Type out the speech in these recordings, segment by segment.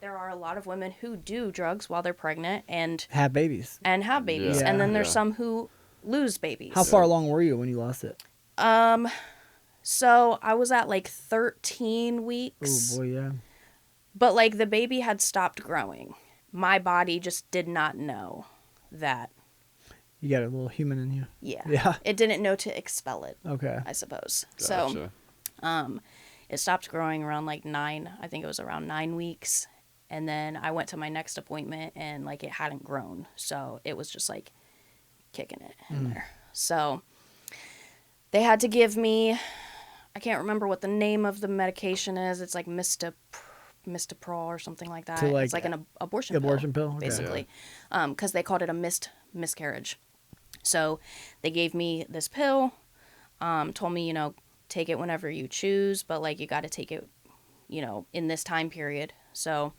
there are a lot of women who do drugs while they're pregnant and have babies. Yeah. And then there's some who lose babies. How far along were you when you lost it? So I was at like 13 weeks. Oh boy, yeah. But like the baby had stopped growing. My body just did not know that. You got a little human in you. Yeah. Yeah. It didn't know to expel it. Okay. I suppose. Gotcha. So, it stopped growing around like 9. I think it was around 9 weeks. And then I went to my next appointment and like it hadn't grown. So it was just like kicking it in there. So they had to give me, I can't remember what the name of the medication is. It's like Mistoprol or something like that. So, like, it's like an abortion pill? Okay. basically. Because they called it a miscarriage. So they gave me this pill, told me, take it whenever you choose, but like you got to take it, in this time period. So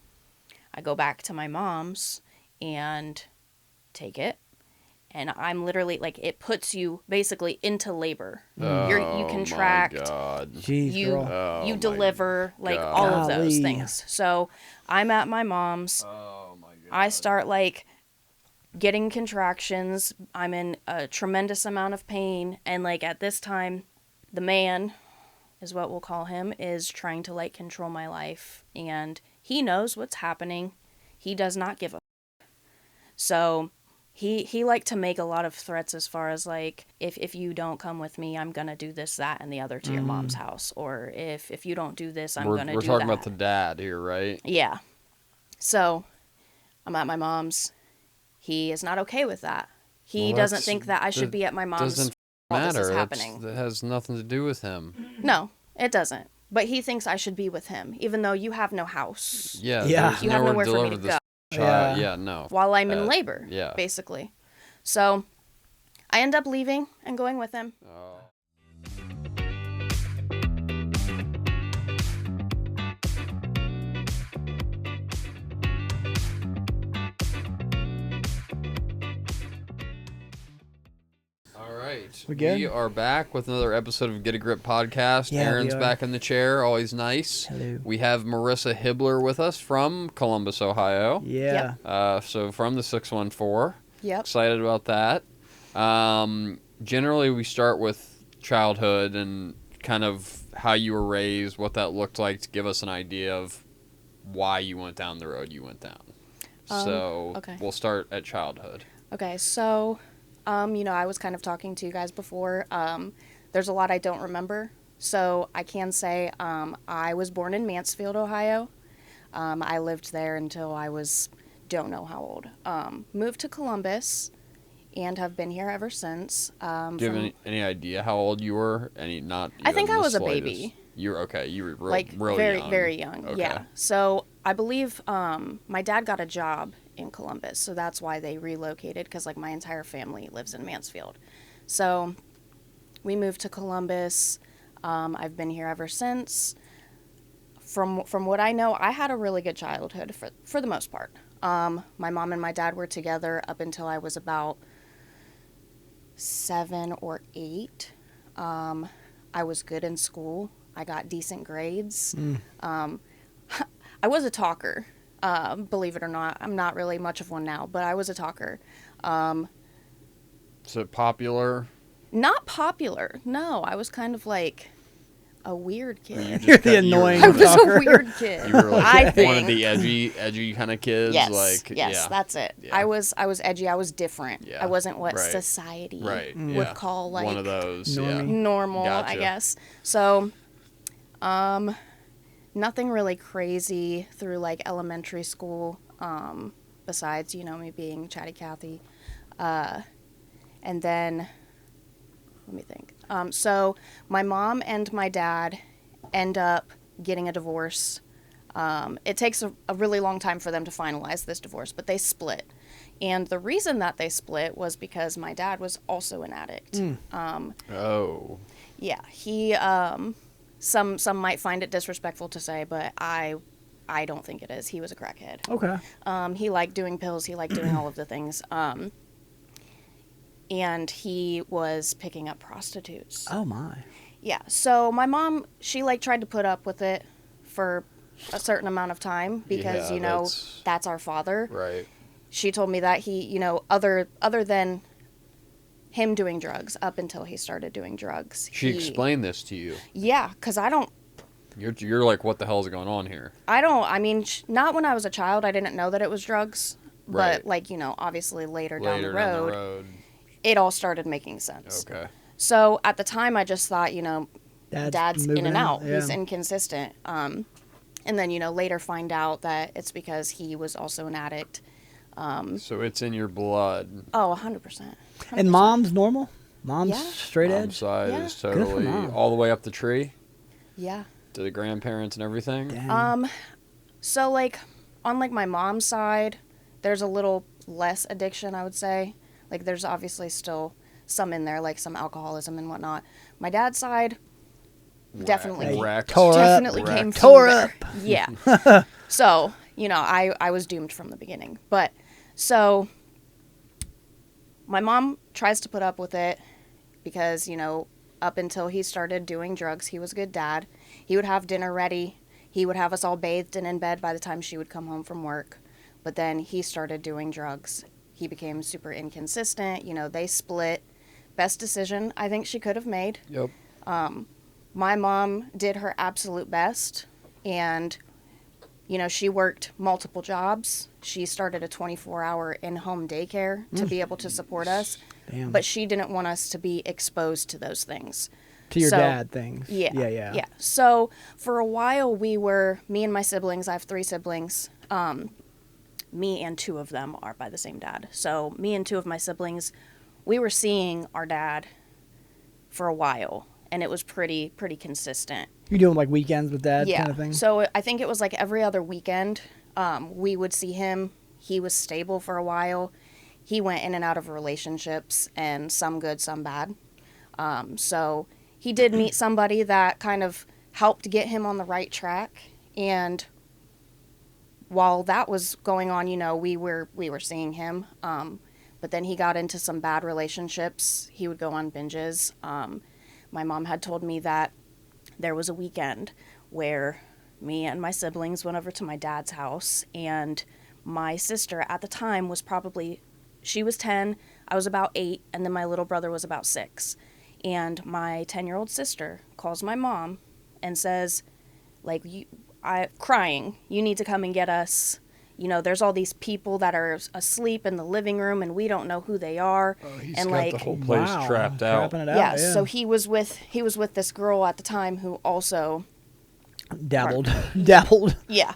I go back to my mom's and take it. And I'm literally like, it puts you basically into labor. You contract, my God. Jeez, girl. you deliver, like God. all of those Golly. things. So I'm at my mom's. Oh my God. I start like getting contractions. I'm in a tremendous amount of pain. And like at this time, the man is what we'll call him, is trying to like control my life. And he knows what's happening. He does not give a So he liked to make a lot of threats as far as like, if you don't come with me, I'm going to do this, that, and the other to your mom's house. Or if you don't do this, I'm going to do that. We're talking about the dad here, right? Yeah. So I'm at my mom's. He is not okay with that. He doesn't think that I should be at my mom's Doesn't while matter. this is happening. That has nothing to do with him. No, it doesn't. But he thinks I should be with him, even though you have no house. Yeah. Yeah. There's You have nowhere for me to deliver go. this child. Yeah. Yeah, no. While I'm in labor, yeah. basically. So I end up leaving and going with him. Oh. All right. We good? We are back with another episode of Get a Grip podcast. Yeah, we Aaron's are. back in the chair. Always nice. Hello. We have Marissa Hibbler with us from Columbus, Ohio. Yeah. So from the 614. Yep. Excited about that. Generally, we start with childhood and kind of how you were raised, what that looked like, to give us an idea of why you went down the road you went down. So okay. We'll start at childhood. Okay, so, I was kind of talking to you guys before. There's a lot I don't remember. So I can say I was born in Mansfield, Ohio. I lived there until I was, don't know how old. Moved to Columbus and have been here ever since. Do you have any idea how old you were? I think I was a baby. You were okay. You were Like really very, young. very young. Okay. Yeah. So I believe my dad got a job in Columbus, so that's why they relocated, because like my entire family lives in Mansfield. So we moved to Columbus. I've been here ever since. From what I know, I had a really good childhood for the most part. My mom and my dad were together up until I was about 7 or 8. I was good in school. I got decent grades. I was a talker, believe it or not. I'm not really much of one now, but I was a talker. So popular? Not popular. No, I was kind of like a weird kid. The annoying I was talker. a weird kid. You were like I one think. of the edgy kind of kids. Yes, Like, yes, yeah. that's it. Yeah. I was edgy. I was different. Yeah, I wasn't what right. society Right. would yeah. call like one of those. Normie. Yeah. normal, I Gotcha. guess. So, nothing really crazy through like elementary school, besides, me being Chatty Cathy. And then, let me think. So my mom and my dad end up getting a divorce. It takes a really long time for them to finalize this divorce, but they split. And the reason that they split was because my dad was also an addict. Oh. Yeah, he, some might find it disrespectful to say, but I don't think it is. He was a crackhead. Okay. He liked doing pills. He liked doing all of the things. And he was picking up prostitutes. Oh my. Yeah. So my mom, she like tried to put up with it for a certain amount of time because, Yeah, you know, that's- that's our father. Right. She told me that he, you know, other than him doing drugs up until he started doing drugs. She explained this to you. Yeah, because I don't, You're like, what the hell is going on here? I mean, not when I was a child. I didn't know that it was drugs. Right. But, like, you know, obviously later down the Down road, the road. it all started making sense. Okay. So at the time, I just thought, you know, Dad's in moving and out. Yeah. He's inconsistent. And then, you know, later find out that it's because he was also an addict. So it's in your blood. Oh, 100%. And mom's normal? Mom's Yeah. straight Mom's edge? side Yeah. is Good for totally Mom. all the way up the tree Yeah. to the grandparents and everything. Dang. So, like, on, like, my mom's side, there's a little less addiction, I would say. Like, there's obviously still some in there, like some alcoholism and whatnot. My dad's side definitely Wrecked. Tore up. definitely came Wrecked. from Tore there. up. Yeah. So, you know, I was doomed from the beginning. But, so, my mom tries to put up with it because, you know, up until he started doing drugs, he was a good dad. He would have dinner ready. He would have us all bathed and in bed by the time she would come home from work. But then he started doing drugs. He became super inconsistent. You know, they split. Best decision I think she could have made. Yep. My mom did her absolute best, and, you know, she worked multiple jobs. She started a 24-hour in-home daycare to be able to support us, Damn. but she didn't want us to be exposed to those things. To your So- dad things. Yeah. Yeah. So for a while, me and my siblings, I have 3 siblings. Me and 2 of them are by the same dad. So me and 2 of my siblings, we were seeing our dad for a while, and it was pretty consistent. You doing like weekends with dad Yeah. kind of thing? So I think it was like every other weekend, we would see him. He was stable for a while. He went in and out of relationships, and some good, some bad. So he did meet somebody that kind of helped get him on the right track. And while that was going on, you know, we were seeing him. But then he got into some bad relationships. He would go on binges. My mom had told me that there was a weekend where me and my siblings went over to my dad's house, and my sister at the time was she was 10, I was about 8, and then my little brother was about 6. And my 10-year-old sister calls my mom and says, like, crying, you need to come and get us. You know, there's all these people that are asleep in the living room, and we don't know who they are. Oh, he's and got like, the whole place trapped out. Trapping it out. yeah, so he was with this girl at the time who also dabbled. yeah.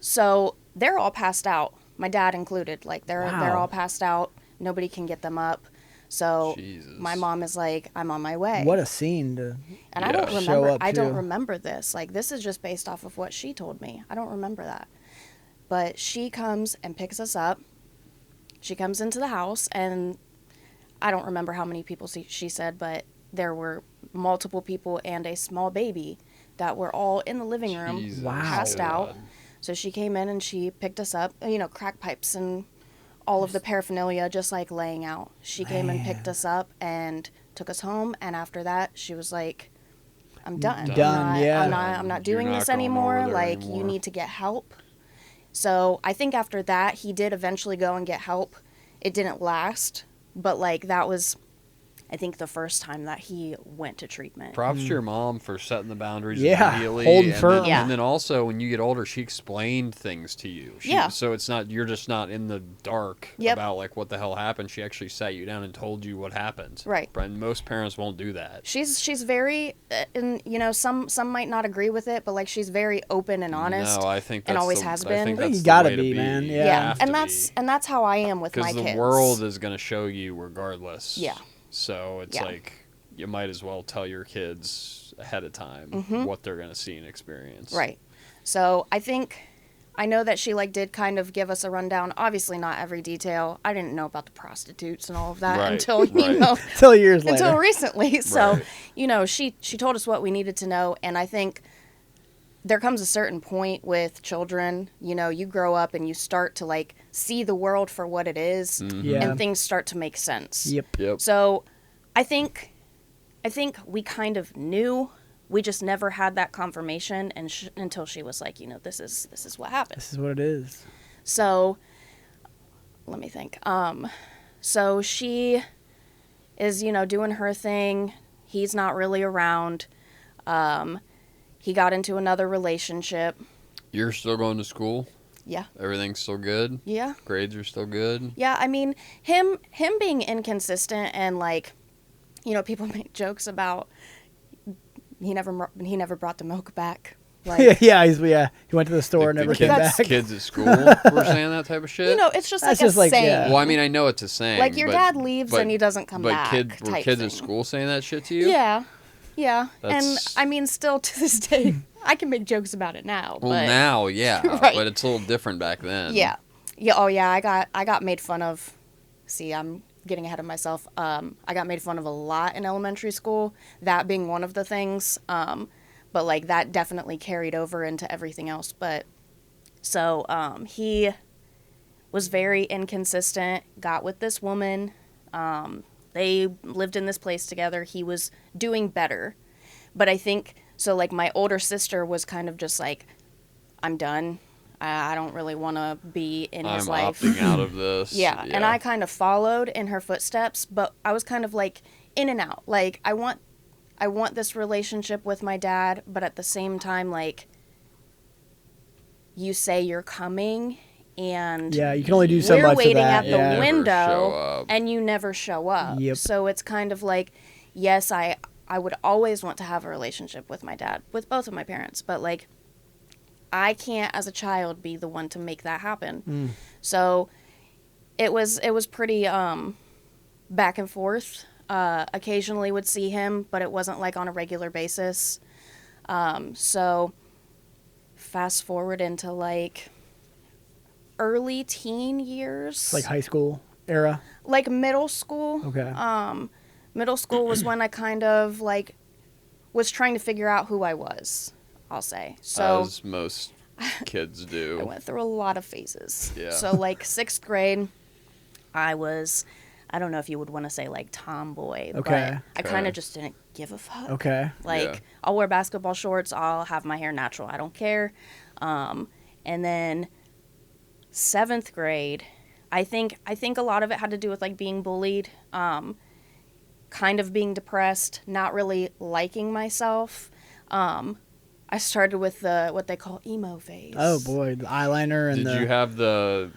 So they're all passed out, my dad included. Like they're Wow. all passed out. Nobody can get them up. So Jesus. my mom is like, I'm on my way. What a scene to And I Yeah. don't show remember. up I don't to. remember this. Like this is just based off of what she told me. I don't remember that. But she comes and picks us up. She comes into the house, and I don't remember how many people she said, but there were multiple people and a small baby that were all in the living room, Jesus. Wow. passed out. God. So she came in and she picked us up, you know, crack pipes and all of the paraphernalia just like laying out. She came and picked Man. us up and took us home, and after that she was like, I'm done. Done, yeah. I'm not doing You're not this going anymore. over there Like anymore. you need to get help. So I think after that he did eventually go and get help. It didn't last, but like that was, I think, the first time that he went to treatment. Props to your mom for setting the boundaries Yeah, immediately. holding and firm. Then, Yeah. And then also, when you get older, she explained things to you. Yeah. So it's not, you're just not in the dark Yep. about like what the hell happened. She actually sat you down and told you what happened. Right. And most parents won't do that. She's very, and you know, some might not agree with it, but like she's very open and honest. No, I think and that's always the- has I been. think I think that's you the gotta way to be, man. You Yeah. Yeah, have and to that's be. how I am with my Because kids. the world is going to show you regardless. Yeah. So it's Yeah. like you might as well tell your kids ahead of time what they're going to see and experience. Right. So I know that she like did kind of give us a rundown. Obviously not every detail. I didn't know about the prostitutes and all of that Right, until, you right. know, Until years later. until recently. So, Right. you know, she told us what we needed to know. And I think there comes a certain point with children, you know, you grow up and you start to like see the world for what it is, Yeah. and things start to make sense. Yep. Yep. So I think we kind of knew we just never had that confirmation and until she was like, this is what happened. This is what it is. So let me think. So she is, doing her thing. He's not really around. He got into another relationship. You're still going to school? Yeah. Everything's still good? Yeah. Grades are still good? Yeah, I mean, him being inconsistent and like, people make jokes about he never brought the milk back. Like, He went to the store and never came back. Kids at school were saying that type of shit? it's just That's like just a like, saying. yeah. Well, I mean, I know it's a saying. Like your dad leaves and he doesn't come back. But were kids at school saying that shit to you? Yeah. Yeah. And That's- I mean, still to this day, I can make jokes about it now. Well, but, now, yeah. Right. But it's a little different back then. Yeah. Yeah. Oh, yeah. I got made fun of. See, I'm getting ahead of myself. I got made fun of a lot in elementary school, that being one of the things. But like that definitely carried over into everything else. But so he was very inconsistent, got with this woman. They lived in this place together. He was doing better. But I think, so like my older sister was kind of just like, I'm done. I don't really want to be in his life. I'm opting out of this. Yeah. And I kind of followed in her footsteps, but I was kind of like in and out. Like I want this relationship with my dad, but at the same time, like, you say you're coming, and Yeah, you can only do so we're much of waiting that. at the yeah. Never show window, up. and you never show up. Yep. So it's kind of like, yes, I would always want to have a relationship with my dad, with both of my parents, but like, I can't, as a child, be the one to make that happen. So it was pretty back and forth. Occasionally would see him, but it wasn't like on a regular basis. So fast forward into like early teen years. Like high school era. Like middle school. Okay. Middle school was when I kind of like was trying to figure out who I was, I'll say. So As most kids do. I went through a lot of phases. Yeah. So like 6th grade, I don't know if you would want to say like tomboy, Okay. but I kind of just didn't give a fuck. Okay. Like Yeah. I'll wear basketball shorts, I'll have my hair natural, I don't care. And then 7th grade, I think a lot of it had to do with like being bullied, kind of being depressed, not really liking myself. I started with what they call emo phase. Oh boy, the eyeliner and Did you have the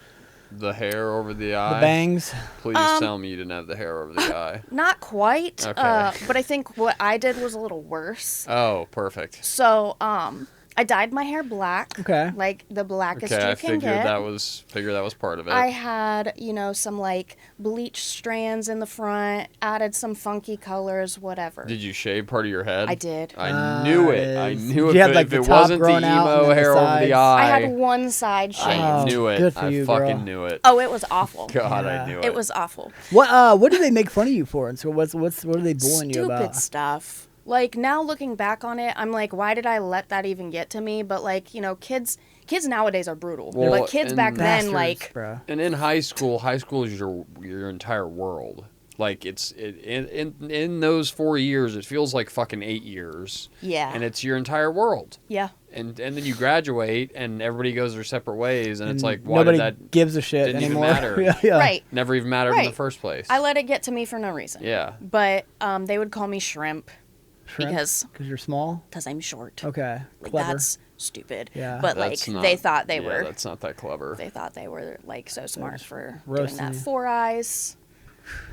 hair over the eye? the bangs. Please tell me you didn't have the hair over the eye. Not quite, Okay. but I think what I did was a little worse. Oh, perfect. So, I dyed my hair black. Okay. Like the blackest Okay, you I can figured get. that was part of it. I had, some like bleach strands in the front, added some funky colors, whatever. Did you shave part of your head? I did. I knew it. it I is. knew Did it. you have, If like, the it top wasn't the growing out and emo then the hair over sides? the eye, I had one side shaved. I knew it. Good for I you, fucking girl. knew it. Oh, it was awful. God, Yeah. I knew it. It was awful. What do they make fun of you for? And so what are they bullying you Stupid about? stuff. Like now looking back on it, I'm like, why did I let that even get to me? But like, kids nowadays are brutal. Well, but kids and back then, Bastards, like, bro. And in high school is your entire world. Like in those 4 years, it feels like fucking 8 years. yeah, And it's your entire world. yeah, And then you graduate, and everybody goes their separate ways, and it's like, why nobody did that gives a shit didn't even anymore. matter. yeah. right. never even mattered in the Right. first place? I let it get to me for no reason. Yeah. But they would call me shrimp Shrimp? because you're small. I'm short. Okay. Like, Clever. that's stupid. Yeah. But That's like not- they thought they yeah, were. That's not that clever. They thought they were like so smart for doing roasting that. you. 4 eyes.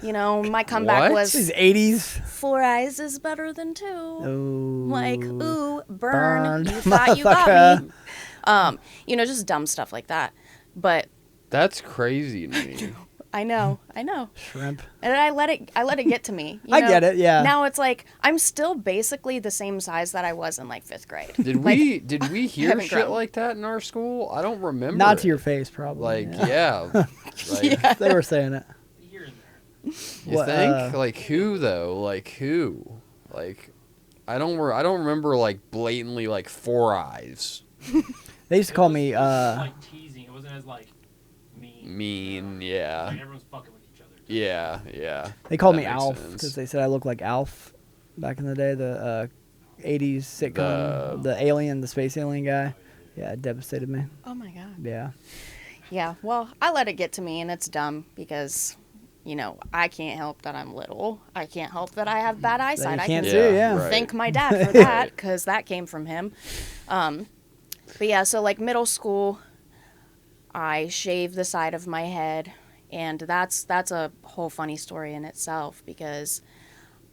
My comeback What? was These 80s. 4 eyes is better than 2. Oh. Like, ooh, burn. Burned, You thought you got me. motherfucker. Just dumb stuff like that. But That's crazy to me. I know. Shrimp. And I let it get to me. I get it, yeah. Now it's like I'm still basically the same size that I was in like 5th grade. Did Like, we hear haven't shit grown. like that in our school? I don't remember. Not it. to your face, probably. Like, yeah. Like, Yeah. They were saying it. Here and there. You What, think? Like who though? Like who? Like I don't remember like blatantly like 4 eyes. They used to call me, Like teasing. It wasn't as like mean. Mean, yeah. Like everyone's fucking with each other. Yeah. they called That me makes Alf sense. because they said I looked like Alf back in the day, the '80s sitcom, the space alien guy. Yeah, it devastated me. Oh my God. Yeah. Yeah, well, I let it get to me, and it's dumb because, you know, I can't help that I'm little. I can't help that I have bad eyesight. you I can't can see, yeah. right. thank my dad for that because that came from him. But yeah, so like middle school, I shaved the side of my head, and that's a whole funny story in itself because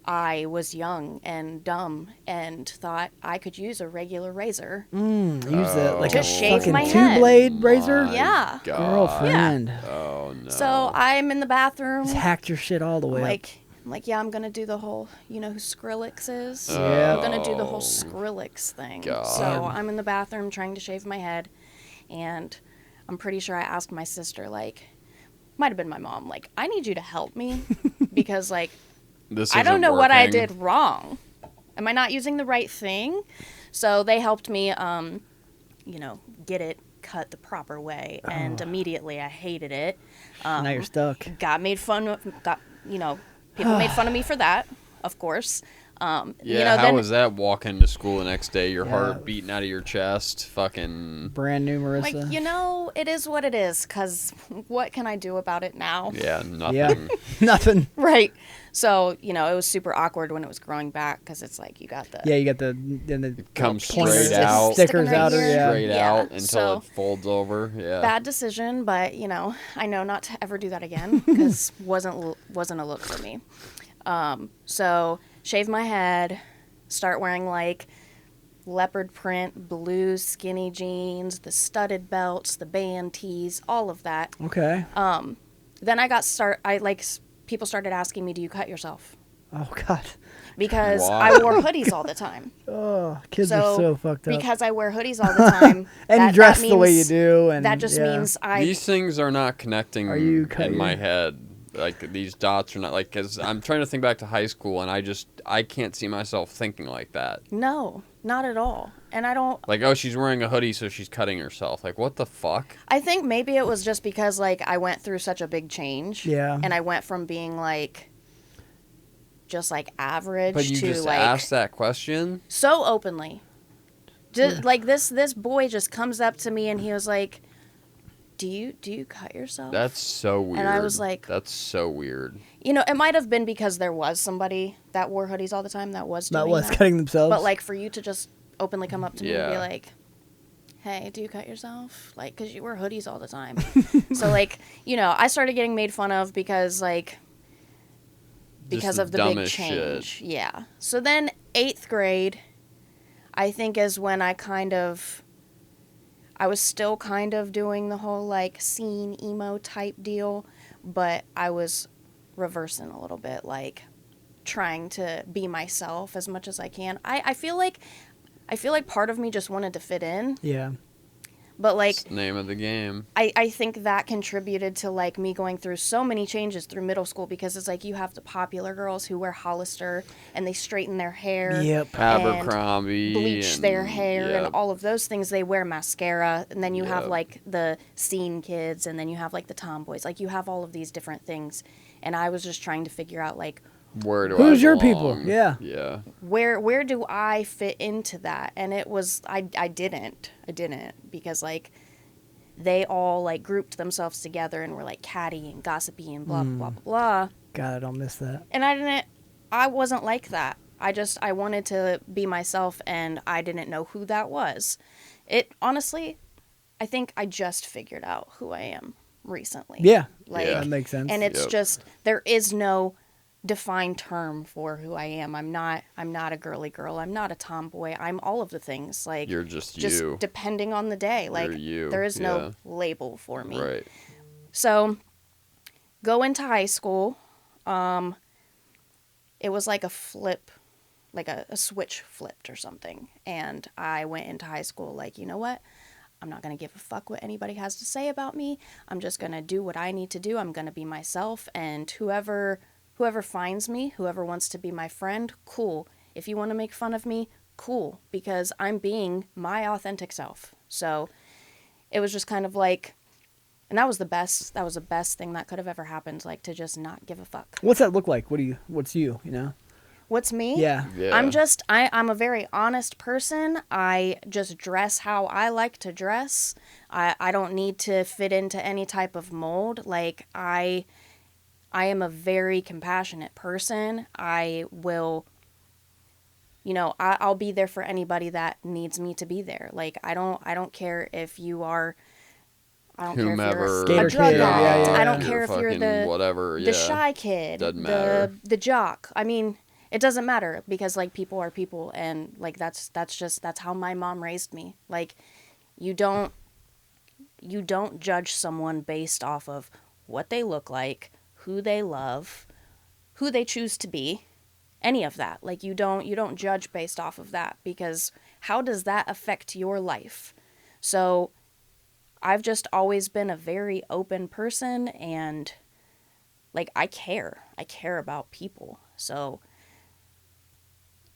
I was young and dumb and thought I could use a regular razor. Use it like To a shave fucking my head. two-blade razor. My Yeah. Girlfriend. Oh no. So I'm in the bathroom. Just hacked your shit all the way up. I'm like, yeah, I'm gonna do the whole, you know who Skrillex is? Yeah. I'm gonna do the whole Skrillex thing. God. So I'm in the bathroom trying to shave my head, and I'm pretty sure I asked my sister, like, might have been my mom, like, I need you to help me because, like, This I don't isn't know what I working. did wrong. Am I not using the right thing? So they helped me, you know, get it cut the proper way, and immediately I hated it. Now you're stuck. People made fun of me for that, of course. Yeah, you know, how then, was that walking to school the next day? Your Yeah. heart beating out of your chest, fucking. Brand new Marissa. like, you know, it is what it is, because what can I do about it now? Yeah, nothing. Yeah. Nothing. Right. So, you know, it was super awkward when it was growing back, because it's like you got the... Yeah, you got the Comes pieces straight out. stickers sticking out of here. yeah. Straight Yeah, out until so- it folds over. Yeah. Bad decision, but, you know, I know not to ever do that again, because wasn't a look for me. So, shave my head, start wearing, like, leopard print, blue skinny jeans, the studded belts, the band tees, all of that. Okay. Then people started asking me, do you cut yourself? Oh God. Because Why? I wore hoodies all the time. Oh, kids are so fucked up. Because I wear hoodies all the time. and you dress the way you do, and That just yeah. means These things are not connecting Are you in my head. Like, these dots are not, like, because I'm trying to think back to high school, and I can't see myself thinking like that. No, not at all. And I don't... Like, oh, she's wearing a hoodie, so she's cutting herself. Like, what the fuck? I think maybe it was just because, like, I went through such a big change. Yeah. And I went from being, like, just, like, average But you to, just like... asked that question? So openly. Just, like, this boy just comes up to me, and he was like... Do you cut yourself? That's so weird. And I was like... That's so weird. You know, it might have been because there was somebody that wore hoodies all the time that was doing that. cutting themselves. But, like, for you to just openly come up to me and be Yeah. like, hey, do you cut yourself? Like, because you wear hoodies all the time. So, like, you know, I started getting made fun of because, like, because the of the big dumbest change. shit. Yeah. So then 8th grade, I think, is when I was still kind of doing the whole, like, scene emo type deal, but I was reversing a little bit, like, trying to be myself as much as I can. I feel like part of me just wanted to fit in, yeah. but, like, It's the name of the game. I think that contributed to, like, me going through so many changes through middle school, because it's like you have the popular girls who wear Hollister and they straighten their hair. Yep. Abercrombie. Bleach and, their hair yep. and all of those things. They wear mascara, and then you have, Yep. like, the scene kids, and then you have, like, the tomboys. Like, you have all of these different things, and I was just trying to figure out, like, Where do Who's I your belong? people? Yeah. Yeah. where do I fit into that? And it was I didn't because, like, they all, like, grouped themselves together and were, like, catty and gossipy and blah blah blah blah. God, I don't miss that. And I wasn't like that. I wanted to be myself, and I didn't know who that was. It honestly, I think I just figured out who I am recently. Yeah. Like, Yeah. That makes sense. and it's Yep. just, there is no defined term for who I am. I'm not a girly girl. I'm not a tomboy. I'm all of the things. Like, You're just just you. depending on the day. Like, You're you. there is Yeah. no label for me. Right. So, go into high school. It was like a flip, like a switch flipped or something. And I went into high school like, you know what? I'm not going to give a fuck what anybody has to say about me. I'm just going to do what I need to do. I'm going to be myself. And whoever finds me, whoever wants to be my friend, cool. If you want to make fun of me, cool. Because I'm being my authentic self. So it was just kind of like, and that was the best thing that could have ever happened, like, to just not give a fuck. What's that look like? What's you, you know? What's me? Yeah. I'm a very honest person. I just dress how I like to dress. I don't need to fit into any type of mold. Like, I am a very compassionate person. I will, I'll be there for anybody that needs me to be there. Like, I don't care if you are, I don't Whomever, care if you're a drug kid, addict. yeah, I don't yeah. care if you're fucking the whatever, the shy kid, Doesn't matter. the jock. I mean, it doesn't matter because like people are people, and like that's how my mom raised me. Like, you don't judge someone based off of what they look like, who they love, who they choose to be, any of that. Like, you don't judge based off of that, because how does that affect your life? So I've just always been a very open person, and like I care about people. So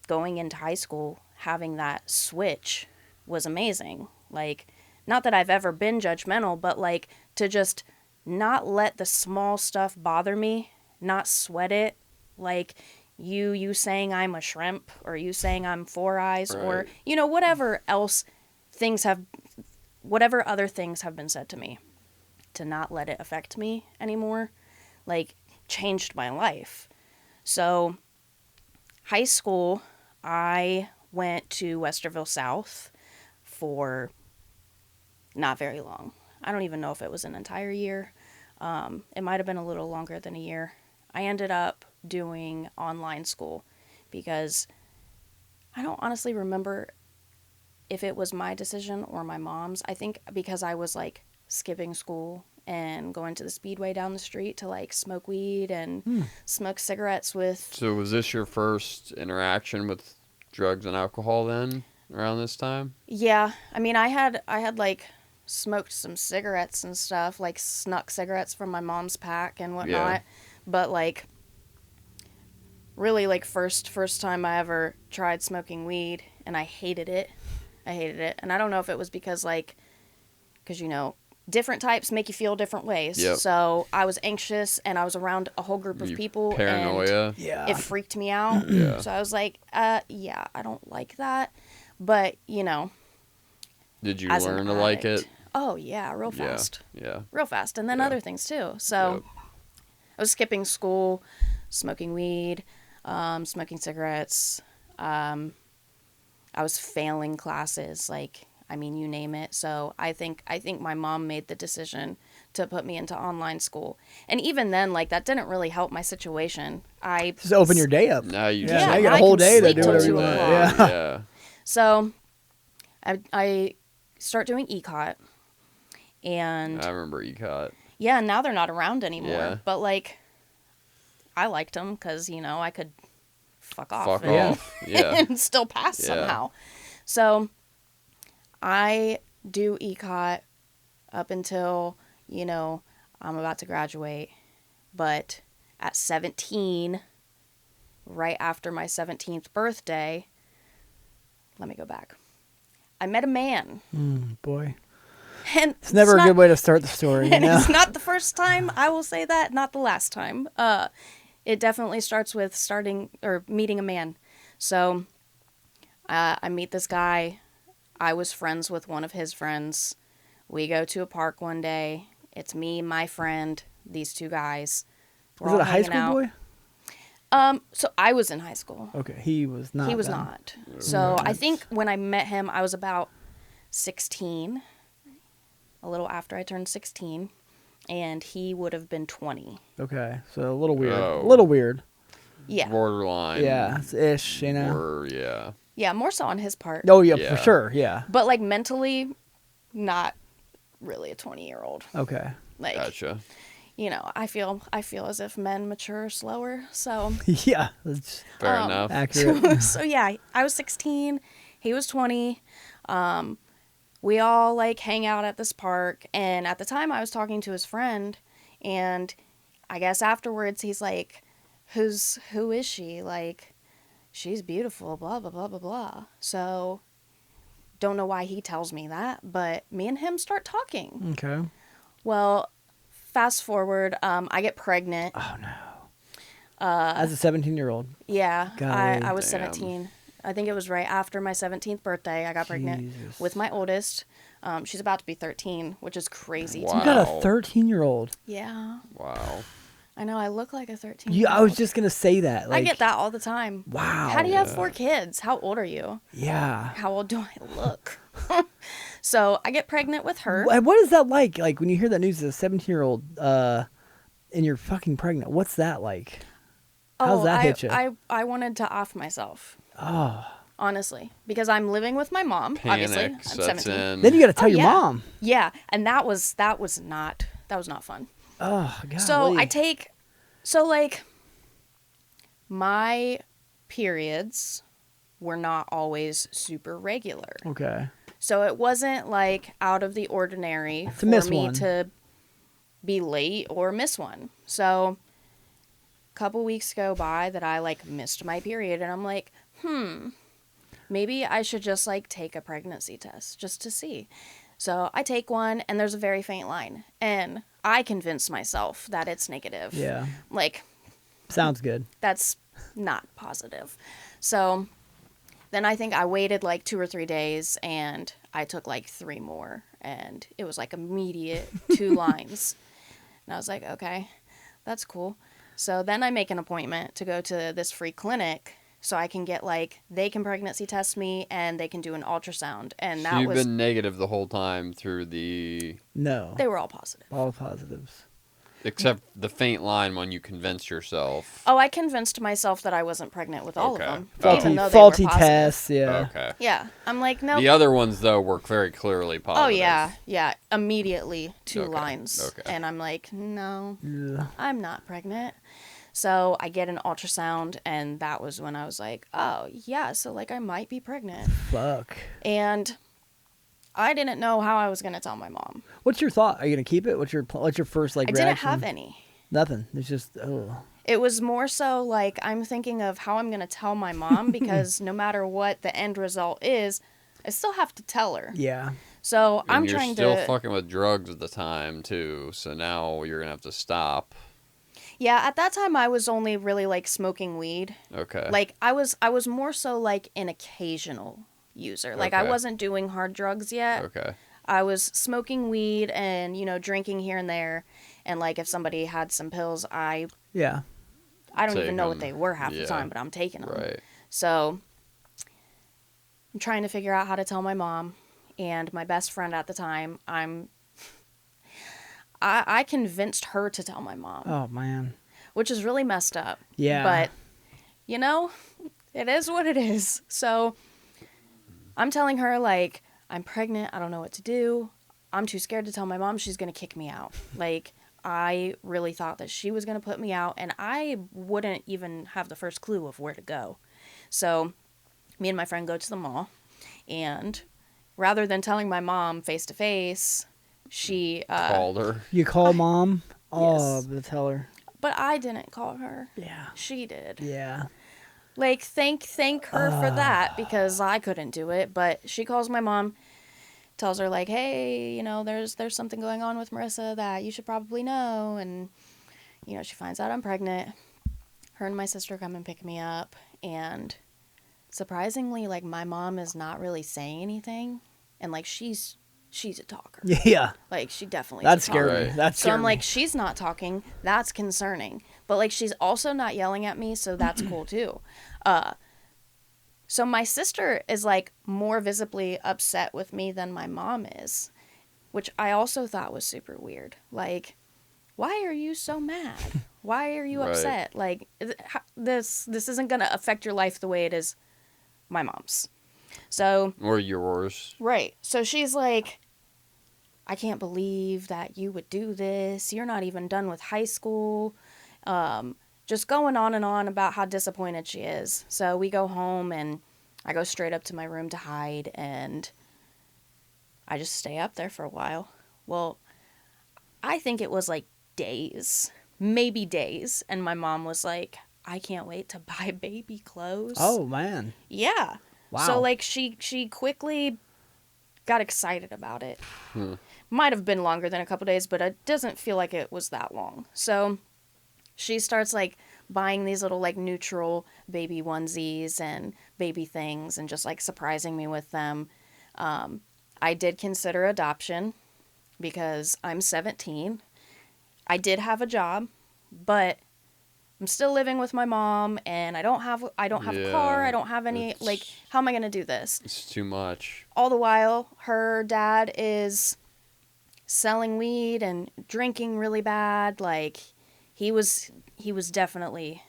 going into high school, having that switch was amazing. Like, not that I've ever been judgmental, but like to just not let the small stuff bother me, not sweat it. Like you saying I'm a shrimp, or you saying I'm four eyes, or whatever else whatever other things have been said to me, to not let it affect me anymore, like, changed my life. So high school, I went to Westerville South for not very long. I don't even know if it was an entire year. It might have been a little longer than a year. I ended up doing online school because I don't honestly remember if it was my decision or my mom's. I think because I was like skipping school and going to the Speedway down the street to like smoke weed and smoke cigarettes with. So was this your first interaction with drugs and alcohol then, around this time? Yeah, I mean, I had like smoked some cigarettes and stuff, like snuck cigarettes from my mom's pack and whatnot. Yeah. But like, really, like first time I ever tried smoking weed, and I hated it. And I don't know if it was because different types make you feel different ways. Yep. So I was anxious, and I was around a whole group of people. Paranoia. And Yeah. it freaked me out. Yeah. So I was like, I don't like that. But, Did you as an learn to like it? addict, oh, yeah, real fast. Yeah. Real fast. And then Yeah. other things, too. So Yep. I was skipping school, smoking weed, smoking cigarettes. I was failing classes, like, I mean, you name it. So I think my mom made the decision to put me into online school. And even then, like, that didn't really help my situation. Just open your day up. Now you Yeah, just now you now got a I whole can day to sleep do till whatever 2 you want. o'clock. Yeah. Yeah. So I start doing ECOT. And I remember ECOT. yeah, now they're not around anymore. Yeah. But, like, I liked them because, I could fuck off. Fuck and, off. Yeah. and still pass Yeah. somehow. So I do ECOT up until, I'm about to graduate. But at 17, right after my 17th birthday, let me go back. I met a man. Boy. And It's never a not- good way to start the story, you And know? it's not the first time, I will say that, not the last time. It definitely starts with meeting a man. So I meet this guy. I was friends with one of his friends. We go to a park one day. It's me, my friend, these two guys. We're Was all it a high hanging school out. boy? So I was in high school. Okay, he was not. He was then. not. So I think when I met him, I was about 16, a little after I turned 16, and he would have been 20. Okay, so a little weird. Oh. A little weird. Yeah. Borderline. Yeah, it's ish, you know? Or, yeah. Yeah, more so on his part. Oh, yeah, Yeah. for sure, yeah. But, like, mentally, not really a 20-year-old. Okay. Like, Gotcha. I feel as if men mature slower. So, Yeah, that's Fair enough. accurate. so yeah, I was 16. He was 20. We all, like, hang out at this park. And at the time, I was talking to his friend. And I guess afterwards, he's like, who is she? Like, she's beautiful, blah, blah, blah, blah, blah. So, don't know why he tells me that. But me and him start talking. Okay. Well, fast forward, I get pregnant. Oh, As a 17-year-old. Yeah, Golly. I was Damn. 17. I think it was right after my 17th birthday. I got pregnant Jesus. with my oldest. She's about to be 13, which is crazy. Wow. To You got a Wow. 13-year-old. Yeah, Wow. I know. I look like a 13. You, I was just gonna say that. I get that all the time. Wow. How do you have 4 kids? How old are you? Yeah. How old do I look? So I get pregnant with her. What is that like? Like when you hear that news as a 17-year-old, and you're fucking pregnant. What's that like? How's that hit you? I wanted to off myself. Oh. Honestly, because I'm living with my mom. Obviously, Panic I'm sets 17. in. Then you got to tell your yeah. mom. Yeah, and that was not fun. Oh god. So like my periods were not always super regular. Okay. So it wasn't like out of the ordinary for miss me one. to be late or miss one. So a couple weeks go by that I like missed my period and I'm like, maybe I should just like take a pregnancy test just to see. So I take one and there's a very faint line and I convince myself that it's negative. Yeah. Like Sounds good. that's not positive. So then I think I waited like 2 or 3 days and I took like 3 more and it was like immediate 2 lines. And I was like, okay, that's cool. So then I make an appointment to go to this free clinic so I can get like, they can pregnancy test me and they can do an ultrasound. And So that you've was, been negative the whole time through the... No. they were all positive. All positives. Except the faint line when you convinced yourself. Oh, I convinced myself that I wasn't pregnant with all Okay. of them. Faulty- Even though they Faulty were positive. tests. Yeah. Okay. Yeah. I'm like, no. The other ones, though, were very clearly positive. Oh, yeah. Yeah. Immediately 2 Okay, lines. okay. And I'm like, no, Ugh. I'm not pregnant. So I get an ultrasound, and that was when I was like, oh, yeah, so like I might be pregnant. Fuck. And I didn't know how I was going to tell my mom. What's your thought? Are you gonna keep it? What's your first like I reaction? didn't have any. Nothing. It's just oh. It was more so like I'm thinking of how I'm going to tell my mom because no matter what the end result is, I still have to tell her. Yeah. So And I'm you're trying still to. fucking with drugs at the time, too. So now you're going to have to stop. Yeah, at that time I was only really like smoking weed. Okay. Like I was more so like an occasional user. Like I Okay. wasn't doing hard drugs yet. Okay. I was smoking weed and, drinking here and there. And like if somebody had some pills, I Yeah. don't Take even know what 'em. they were half Yeah. the time, but I'm taking them. Right. So I'm trying to figure out how to tell my mom and my best friend at the time. I convinced her to tell my mom, Oh man. which is really messed up. Yeah. But, it is what it is. So I'm telling her, like, I'm pregnant. I don't know what to do. I'm too scared to tell my mom. She's going to kick me out. Like, I really thought that she was going to put me out, and I wouldn't even have the first clue of where to go. So me and my friend go to the mall, and rather than telling my mom face to face, she Called her. You call mom? Oh, Yes. but tell her. but I didn't call her. Yeah. She did. Yeah. Like, thank her for that, because I couldn't do it. But she calls my mom, tells her, like, hey, there's something going on with Marissa that you should probably know. And, she finds out I'm pregnant. Her and my sister come and pick me up. And surprisingly, like, my mom is not really saying anything. And, like, she's a talker. Yeah. Like, she definitely That's is a talker. scary. Right. That's So scary. I'm like, she's not talking. That's concerning. But, like, she's also not yelling at me, so that's cool, too. So my sister is, like, more visibly upset with me than my mom is, which I also thought was super weird. Like, why are you so mad? Why are you Right. upset? Like, this isn't going to affect your life the way it is my mom's. So... Or yours. Right. So she's like, I can't believe that you would do this. You're not even done with high school. Just going on and on about how disappointed she is. So we go home and I go straight up to my room to hide and I just stay up there for a while. Well, I think it was like days, maybe days. And my mom was like, I can't wait to buy baby clothes. Oh man. Yeah. Wow. So, like, she quickly got excited about it. Might have been longer than a couple days, but it doesn't feel like it was that long. So, she starts, like, buying these little like neutral baby onesies and baby things and just like surprising me with them. I did consider adoption because I'm 17. I did have a job, but I'm still living with my mom and I don't have a car. I don't have any, like, how am I going to do this? It's too much. All the while, her dad is selling weed and drinking really bad. Like, he was definitely...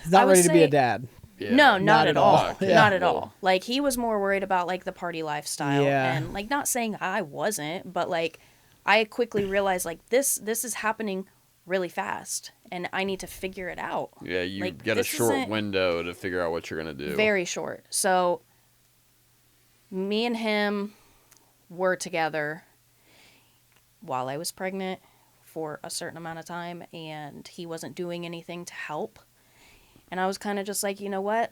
He's not I would ready to be a say- dad. Yeah. No, not at all. Okay. Not at Well, all. Like, he was more worried about, like, the party lifestyle. Yeah. And, like, not saying I wasn't, but, like, I quickly realized, like, this is happening really fast. And I need to figure it out. Yeah, you Like, get a this short isn't- window to figure out what you're going to do. Very short. So, me and him were together while I was pregnant for a certain amount of time. And he wasn't doing anything to help. And I was kind of just like, you know what?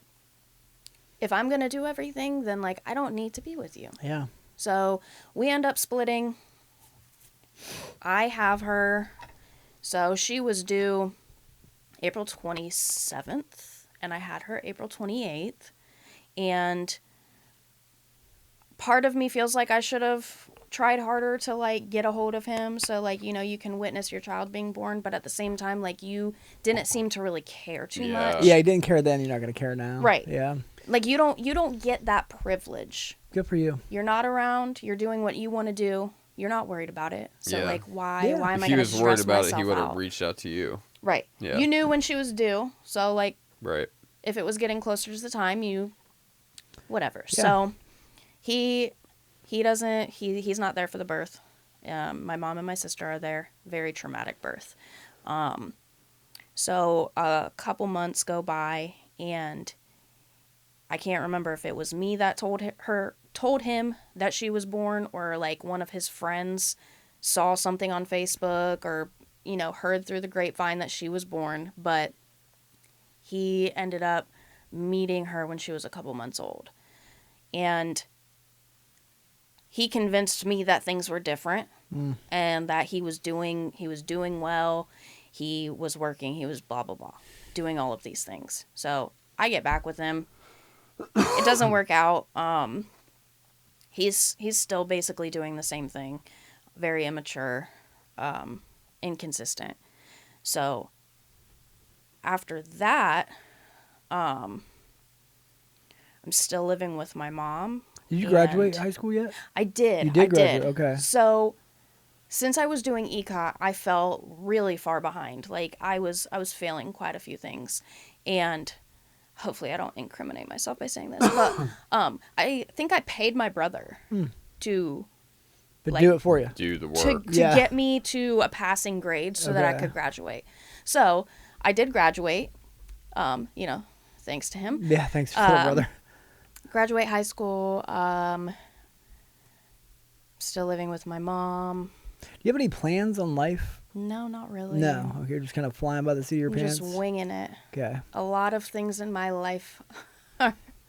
If I'm going to do everything, then, like, I don't need to be with you. Yeah. So we end up splitting. I have her. So she was due April 27th, and I had her April 28th. And part of me feels like I should have tried harder to, like, get a hold of him so, like, you know, you can witness your child being born. But at the same time, like, you didn't seem to really care too Yeah. much. Yeah, you didn't care then. You're not going to care now. Right. Yeah. Like, you don't get that privilege. Good for you. You're not around. You're doing what you want to do. You're not worried about it. So, Yeah. like, why Yeah. am If I he going to was stress worried about myself it, he would have out? reached out to you. Right. Yeah. You knew when she was due. So, like, Right. if it was getting closer to the time, whatever. Yeah. So, he's not there for the birth. My mom and my sister are there. Very traumatic birth. So a couple months go by, and I can't remember if it was me that told him that she was born, or like one of his friends saw something on Facebook, or, you know, heard through the grapevine that she was born. But he ended up meeting her when she was a couple months old, and he convinced me that things were different and that he was doing well. He was working, he was blah, blah, blah, doing all of these things. So I get back with him. It doesn't work out. He's still basically doing the same thing. Very immature, inconsistent. So after that, I'm still living with my mom. Did you graduate And high school yet? I did. You did I graduate, did. okay. So, since I was doing econ, I fell really far behind. Like, I was failing quite a few things, and hopefully I don't incriminate myself by saying this, but I think I paid my brother to But Like- do it for you. Do the to work. Yeah. get me to a passing grade so that I Okay. could graduate. So I did graduate. You know, thanks to him. Yeah, thanks for that, brother. Graduate high school. Still living with my mom. Do you have any plans on life? No, not really. No. Okay, you're just kind of flying by the seat of your I'm pants. just winging it. Okay. A lot of things in my life,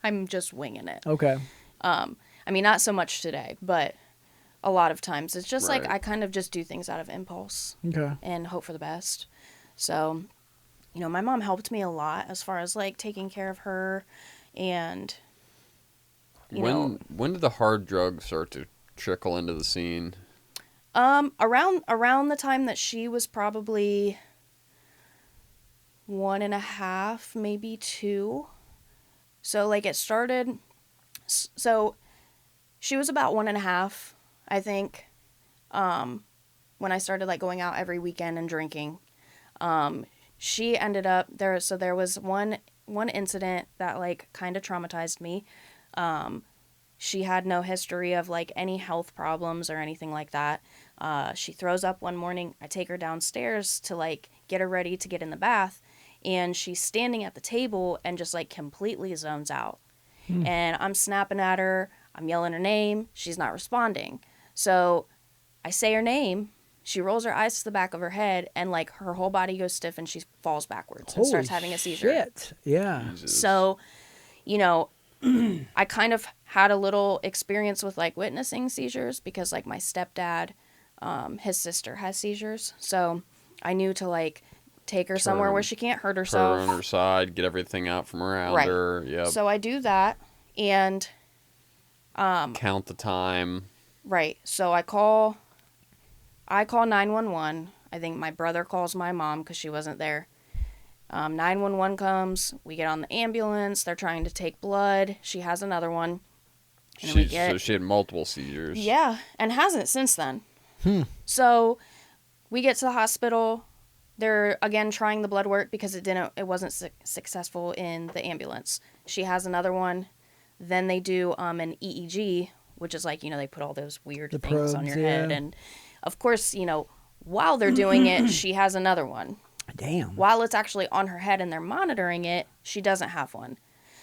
I'm just winging it. Okay. I mean, not so much today, but a lot of times it's just like Right. I kind of just do things out of impulse Okay. and hope for the best. So, you know, my mom helped me a lot as far as like taking care of her, and you know, When did the hard drugs start to trickle into the scene? around the time that she was probably 1.5, maybe 2. So like it started. So she was about 1.5, I think. When I started like going out every weekend and drinking, she ended up there. So there was one incident that like kind of traumatized me. She had no history of like any health problems or anything like that. She throws up one morning. I take her downstairs to like get her ready to get in the bath, and she's standing at the table and just like completely zones out. And I'm snapping at her. I'm yelling her name. She's not responding. So I say her name. She rolls her eyes to the back of her head, and like her whole body goes stiff, and she falls backwards and starts having a seizure. Shit. Yeah. Jesus. So, you know, I kind of had a little experience with like witnessing seizures because like my stepdad, his sister has seizures. So I knew to like take her somewhere where Turn she can't hurt her herself. on her side, get everything out from around Right. her. Yep. So I do that, and Count the time. right. So I call 911. I think my brother calls my mom because she wasn't there. 911 comes. We get on the ambulance. They're trying to take blood. She has another one. And then So she had multiple seizures. Yeah, and hasn't since then. So we get to the hospital. They're again trying the blood work because it wasn't successful in the ambulance. She has another one. Then they do an EEG, which is like, they put all those weird The things on probes, your head. yeah. And of course, while they're doing it, she has another one. Damn. While it's actually on her head and they're monitoring it, she doesn't have one.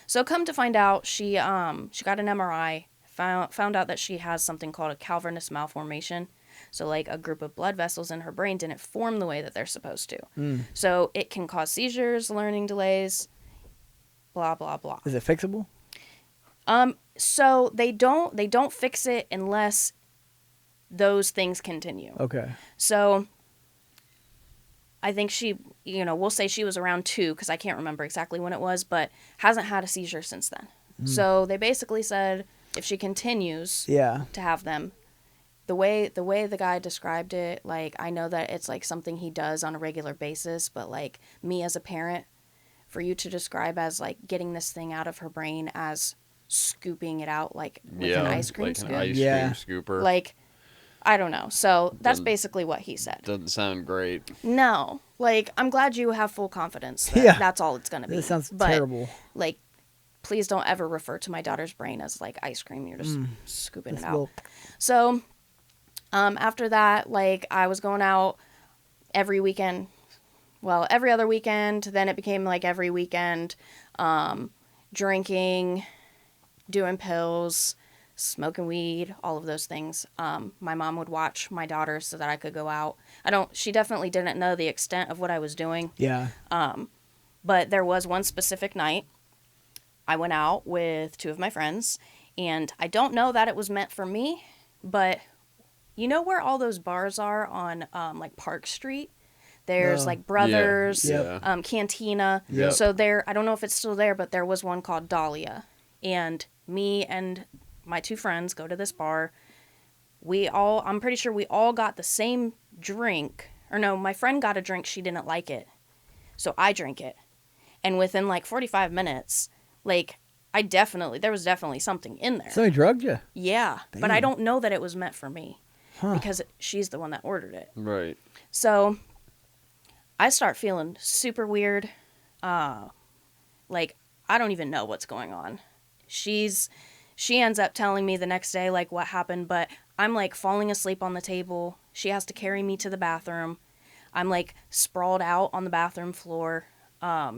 So come to find out, she got an MRI, found out that she has something called a cavernous malformation. So like a group of blood vessels in her brain didn't form the way that they're supposed to. So it can cause seizures, learning delays, blah blah blah. Is it fixable? So they don't fix it unless those things continue. Okay. So I think she, we'll say she was around 2 because I can't remember exactly when it was, but hasn't had a seizure since then. So they basically said if she continues Yeah. to have them, the way the guy described it, like, I know that it's like something he does on a regular basis, but like me as a parent, for you to describe as like getting this thing out of her brain as scooping it out like with an ice cream like scoop, an ice Yeah. cream scooper. like, I don't know. So that's Doesn't- basically what he said. Doesn't sound great. No, like, I'm glad you have full confidence that Yeah. that's all it's gonna be. This sounds but, terrible. Like, please don't ever refer to my daughter's brain as like ice cream. You're just scooping it This out. little- So, after that, like, I was going out every weekend. Well, every other weekend. Then it became like every weekend. Drinking, doing pills, smoking weed, all of those things. My mom would watch my daughter so that I could go out. She definitely didn't know the extent of what I was doing. Yeah. But there was one specific night I went out with 2 of my friends, and I don't know that it was meant for me, but you know where all those bars are on like Park Street? There's Oh. like Brothers, Yeah. Cantina. Yep. So there, I don't know if it's still there, but there was one called Dahlia. And me and my 2 friends go to this bar. I'm pretty sure we all got the same drink. Or no, my friend got a drink, she didn't like it. So I drank it. And within like 45 minutes, like, there was definitely something in there. Somebody drugged you? Yeah, but I Damn. don't know that it was meant for me. Huh. Because she's the one that ordered it. Right. So I start feeling super weird. Like, I don't even know what's going on. She ends up telling me the next day, like, what happened, but I'm, like, falling asleep on the table. She has to carry me to the bathroom. I'm, like, sprawled out on the bathroom floor.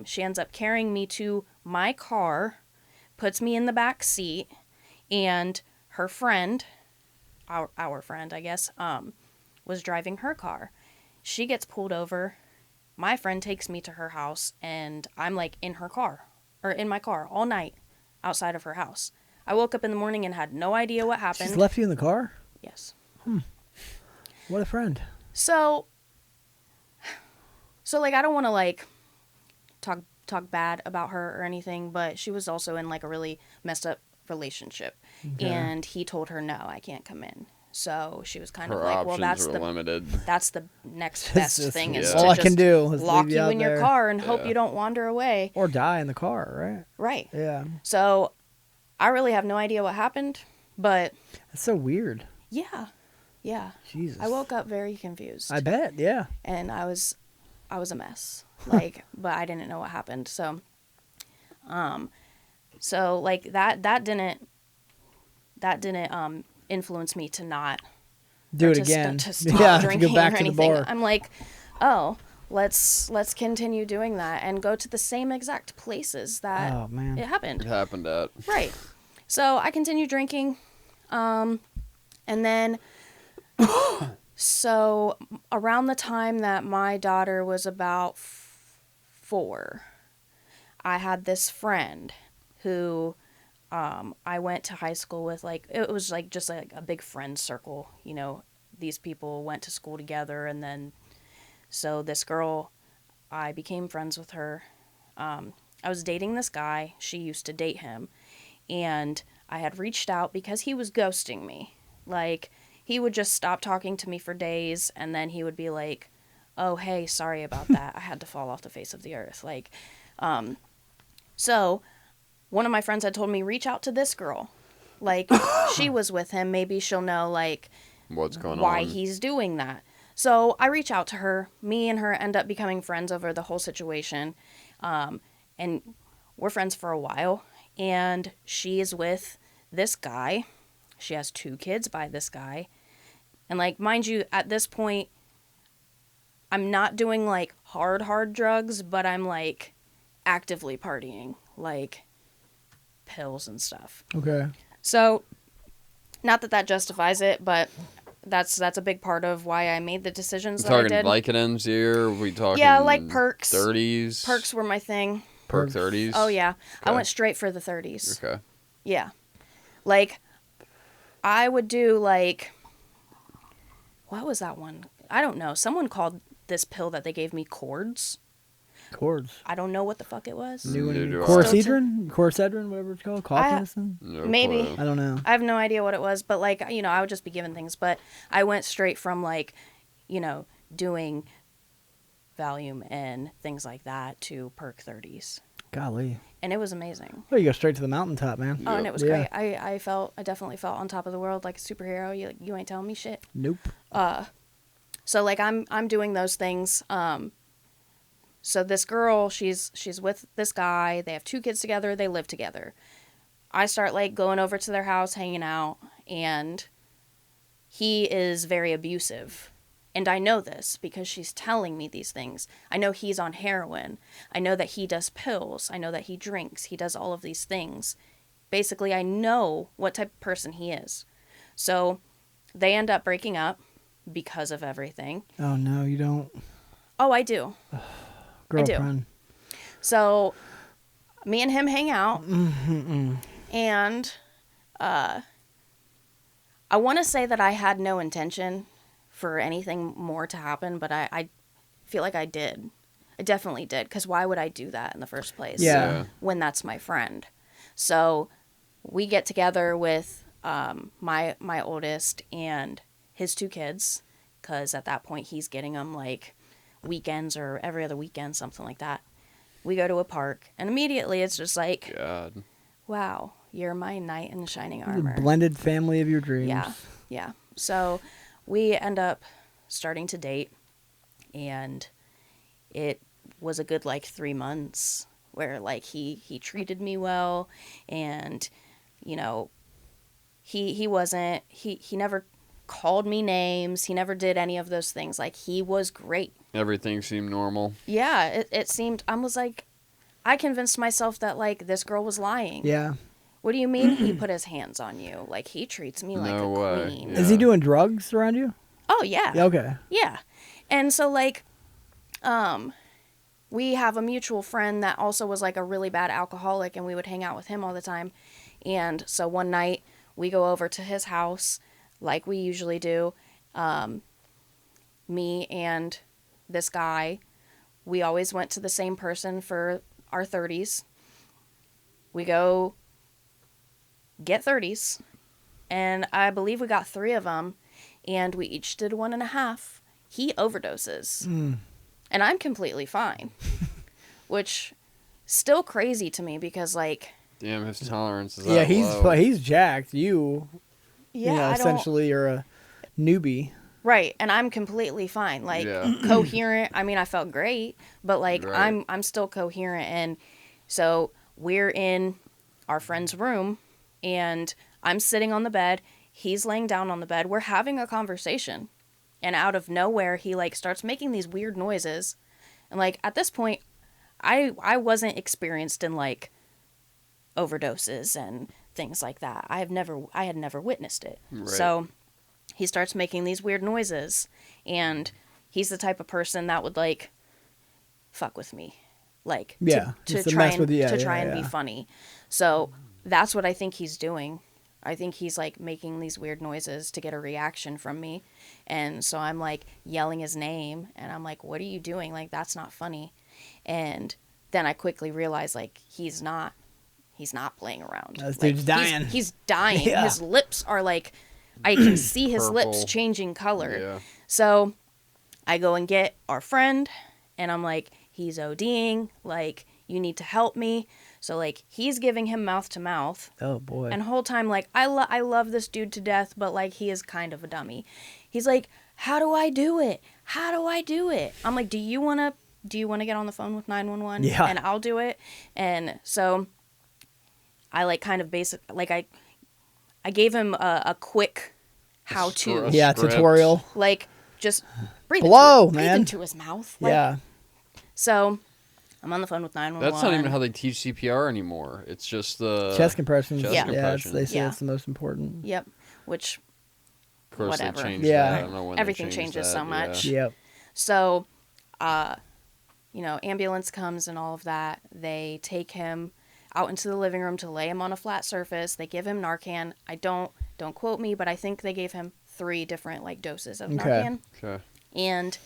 She ends up carrying me to my car, puts me in the back seat, and her friend, our friend, I guess, was driving her car. She gets pulled over. My friend takes me to her house, and I'm, like, in my car all night outside of her house. I woke up in the morning and had no idea what happened. She's left you in the car? Yes. What a friend. So like, I don't want to, like, talk bad about her or anything, but she was also in, like, a really messed up relationship. Okay. And he told her, no, I can't come in. So she was kind Her of like, well, options were limited. that's the next best This thing is is Yeah. to all I just can do is lock leave you out in your there. car and hope Yeah. you don't wander away. Or die in the car, right? Right. Yeah. So I really have no idea what happened, but That's so weird. yeah. Jesus. I woke up very confused. I bet, yeah. And I was a mess. Like, but I didn't know what happened. So like that didn't influence me to not Do it to again. to stop yeah, to drinking go back or to the anything. bar. I'm like, oh, let's continue doing that and go to the same exact places that Oh, man. it happened. It happened at. Right. So I continued drinking. And then, so around the time that my daughter was about 4, I had this friend who I went to high school with. Like, it was like just like a big friend circle. These people went to school together, and then so this girl I became friends with her. I was dating this guy. She used to date him. And I had reached out because he was ghosting me. Like, he would just stop talking to me for days, and then he would be like, oh, hey, sorry about that. I had to fall off the face of the earth. Like, so one of my friends had told me, reach out to this girl. Like, she was with him. Maybe she'll know, like, What's going why on? he's doing that. So I reach out to her. Me and her end up becoming friends over the whole situation. And we're friends for a while. And she is with this guy. She has 2 kids by this guy. And, like, mind you, at this point, I'm not doing, like, hard drugs, but I'm, like, actively partying. Like, pills and stuff. Okay. So, not that justifies it, but that's a big part of why I made the decisions We that I talking did. Vicodins here? We talking Yeah, like perks. 30s? Perks were my thing. Perk 30s? Oh, yeah. I Okay. went straight for the 30s. Okay. Yeah. Like, I would do, like, what was that one? I don't know. Someone called this pill that they gave me cords. Cords. I don't know what the fuck it was. New one. Neither do I. Chlorcedrin, whatever it's called. Cough medicine. No Maybe. clue. I don't know. I have no idea what it was, but, like, you know, I would just be given things. But I went straight from, like, you know, doing Valium and things like that to perk 30s. Golly. And it was amazing. Oh, you go straight to the mountaintop, man. Oh, and it was Yeah. great. I definitely felt on top of the world like a superhero. You ain't telling me shit. Nope. So, like, I'm doing those things. So this girl, she's with this guy. They have 2 kids together. They live together. I start, like, going over to their house, hanging out, and he is very abusive. And I know this because she's telling me these things. I know he's on heroin. I know that he does pills. I know that he drinks. He does all of these things. Basically, I know what type of person he is. So they end up breaking up because of everything. Oh no, you don't. Oh, I do. Girlfriend. So me and him hang out. Mm-hmm. And I want to say that I had no intention for anything more to happen, but I feel like I did. I definitely did, because why would I do that in the first place? Yeah. When that's my friend. So we get together with my oldest and his 2 kids, because at that point he's getting them, like, weekends or every other weekend, something like that. We go to a park, and immediately it's just like, God. wow, you're my knight in shining The armor. blended family of your dreams. Yeah. So we end up starting to date, and it was a good, like, 3 months where, like, he treated me well, and, you know, he never called me names. He never did any of those things. Like, he was great. Everything seemed normal. Yeah, it seemed, I was like, I convinced myself that, like, this girl was lying. Yeah. What do you mean he put his hands on you? Like, he treats me like No a way. queen. Yeah. Is he doing drugs around you? Oh, yeah. Yeah. Okay. Yeah. And so, like, we have a mutual friend that also was, like, a really bad alcoholic, and we would hang out with him all the time. And so one night we go over to his house like we usually do. Me and this guy, we always went to the same person for our 30s. We go get 30s, and I believe we got 3 of them, and we each did 1.5. He overdoses, and I'm completely fine, which still crazy to me because, like, Damn, his tolerance is Yeah, that low. he's jacked. You yeah, know, I don't, essentially you're a newbie. right, and I'm completely fine, like, Yeah. coherent. I mean, I felt great, but, like, Right. I'm still coherent, and so we're in our friend's room, and I'm sitting on the bed. He's laying down on the bed. We're having a conversation, and out of nowhere, he, like, starts making these weird noises, and, like, at this point, I wasn't experienced in, like, overdoses and things like that. I had never witnessed it. Right. So he starts making these weird noises, and he's the type of person that would, like, fuck with me, like, Yeah, to just to try mess and with you. Yeah, to yeah, try and be yeah. funny. So that's what I think he's doing. I think he's, like, making these weird noises to get a reaction from me. And so I'm, like, yelling his name, and I'm like, what are you doing? Like, that's not funny. And then I quickly realized, like, he's not playing around. This Like, dude's dying. He's dying. Yeah. His lips are like, I can see his lips Purple. changing color. Yeah. So I go and get our friend, and I'm like, he's ODing. Like, you need to help me. So, like, he's giving him mouth to mouth. Oh boy. And the whole time, like, I love this dude to death, but, like, he is kind of a dummy. He's like, how do I do it? How do I do it? I'm like, do you want to get on the phone with 911? Yeah. And I'll do it. And so I, like, kind of I gave him a quick how-to. A Yeah, script. tutorial. Like, just breathe Blow, breathe man. into his mouth. Like, Yeah. So I'm on the phone with 911. That's not even how they teach CPR anymore. It's just the Chest compressions. chest Yeah. compression. They say Yeah. it's the most important. Yep. Which, Of course, whatever. they changed Yeah. that. I don't know when they Everything changed changes that, so yeah. much. Yep. so, ambulance comes and all of that. They take him out into the living room to lay him on a flat surface. They give him Narcan. Don't quote me, but I think they gave him 3 different, like, doses of Okay. Narcan. Okay. And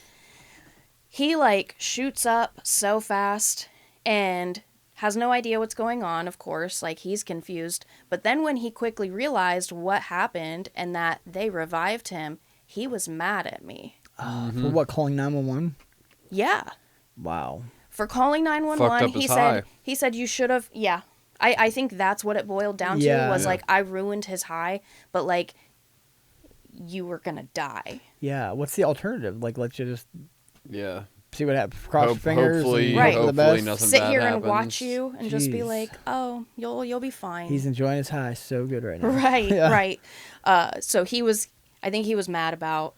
he, like, shoots up so fast and has no idea what's going on, of course. Like, he's confused. But then when he quickly realized what happened and that they revived him, he was mad at me. For what? Calling 911? Yeah. Wow. For calling Fucked 911, up his high. he said you should have, yeah. I think that's what it boiled down to, Yeah. was, Yeah. like, I ruined his high, but, like, you were gonna die. Yeah. What's the alternative? Like, let you just Yeah. see what happens. Cross your Hope- fingers. hopefully- and Right. hope for the hopefully best. nothing Sit bad here and happens. watch you and just be Jeez. like, oh, you'll be fine. He's enjoying his high so good right now. Right, Yeah. right. So I think he was mad about,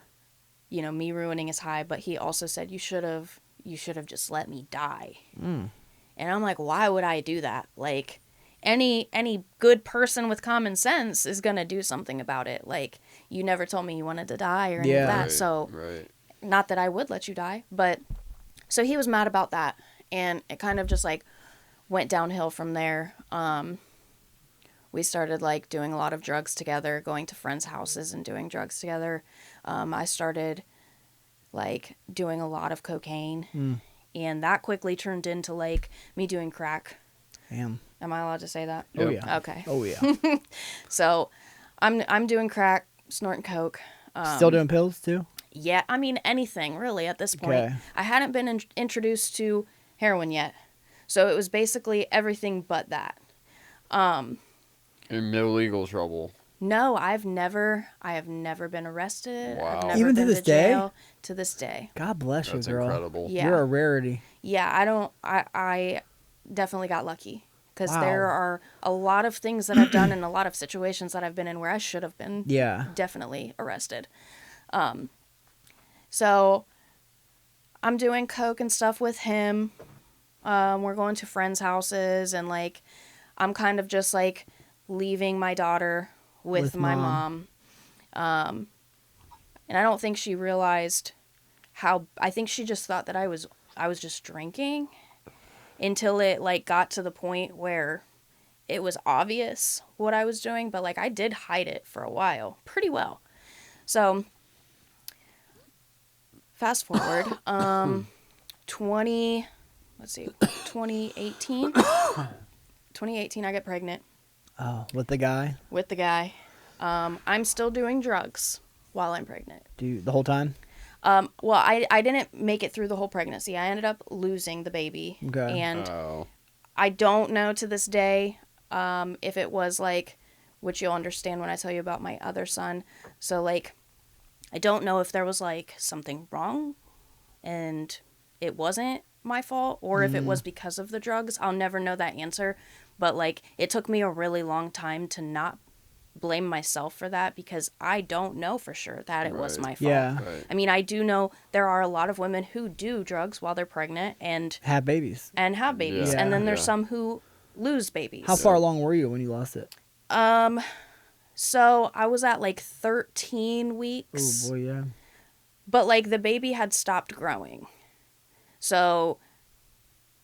me ruining his high, but he also said, you should have just let me die. And I'm like, why would I do that? Like, any good person with common sense is gonna do something about it. Like, you never told me you wanted to die or any Yeah. of that. Right, So right. not that I would let you die, but so he was mad about that, and it kind of just, like, went downhill from there. We started, like, doing a lot of drugs together, going to friends' houses and doing drugs together. I started, like, doing a lot of cocaine, and that quickly turned into, like, me doing crack. Damn. Am I allowed to say that? Oh, Yep. yeah. Okay. Oh, yeah. So I'm doing crack, snorting coke. Still doing pills, too? Yeah, I mean, anything, really, at this point. Okay. I hadn't been introduced to heroin yet. So it was basically everything but that. In no legal trouble. No, I have never been arrested. Wow. I've never Even to been this day? jail. To this day. God bless you, That's girl. incredible. Yeah. You're a rarity. Yeah, I definitely got lucky. Because Wow. there are a lot of things that I've done and a lot of situations that I've been in where I should have been Yeah. definitely arrested. So I'm doing coke and stuff with him. We're going to friends' houses, and, like, I'm kind of just, like, leaving my daughter with my mom. And I don't think she realized I think she just thought that I was just drinking until it, like, got to the point where it was obvious what I was doing, but, like, I did hide it for a while pretty well. So fast forward, 2018. 2018, I get pregnant Oh, with the guy? with the guy. I'm still doing drugs while I'm pregnant. The whole time? Well, I didn't make it through the whole pregnancy. I ended up losing the baby. Okay. And Oh. I don't know to this day if it was, like, which you'll understand when I tell you about my other son. So, like, I don't know if there was, like, something wrong and it wasn't my fault, or if it was because of the drugs. I'll never know that answer. But, like, it took me a really long time to not blame myself for that, because I don't know for sure that it was Right. my fault. Yeah. Right. I mean, I do know there are a lot of women who do drugs while they're pregnant and Have babies. have babies, Yeah. and then there's Yeah. some who lose babies. How far along were you when you lost it? So I was at, like, 13 weeks. Oh, boy, yeah. But, like, the baby had stopped growing. So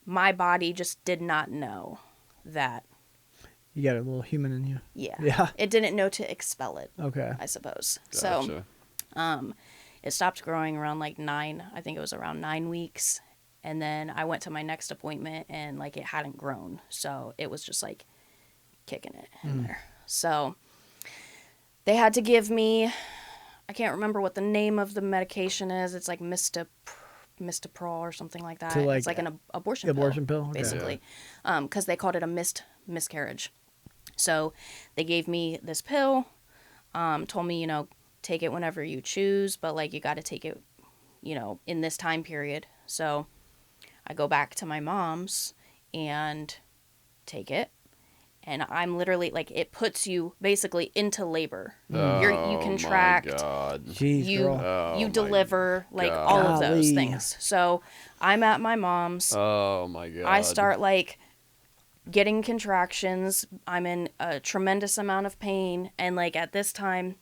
my body just did not know that. You got a little human in you. Yeah. Yeah. It didn't know to expel it, Okay. I suppose. Gotcha. So it stopped growing around, like, 9. I think it was around 9 weeks. And then I went to my next appointment and like it hadn't grown. So it was just like kicking it in there. So they had to give me, I can't remember what the name of the medication is. It's like Mistoprol or something like that. To, like, it's like an abortion pill? Okay. basically. Because they called it a miscarriage. So they gave me this pill, told me, take it whenever you choose, but like you got to take it, in this time period. So I go back to my mom's and take it. And I'm literally like, it puts you basically into labor. You contract, my God. Jeez, you girl. you deliver, like God. all of those Golly. things. So I'm at my mom's. Oh my God. I start like getting contractions. I'm in a tremendous amount of pain. And like at this time,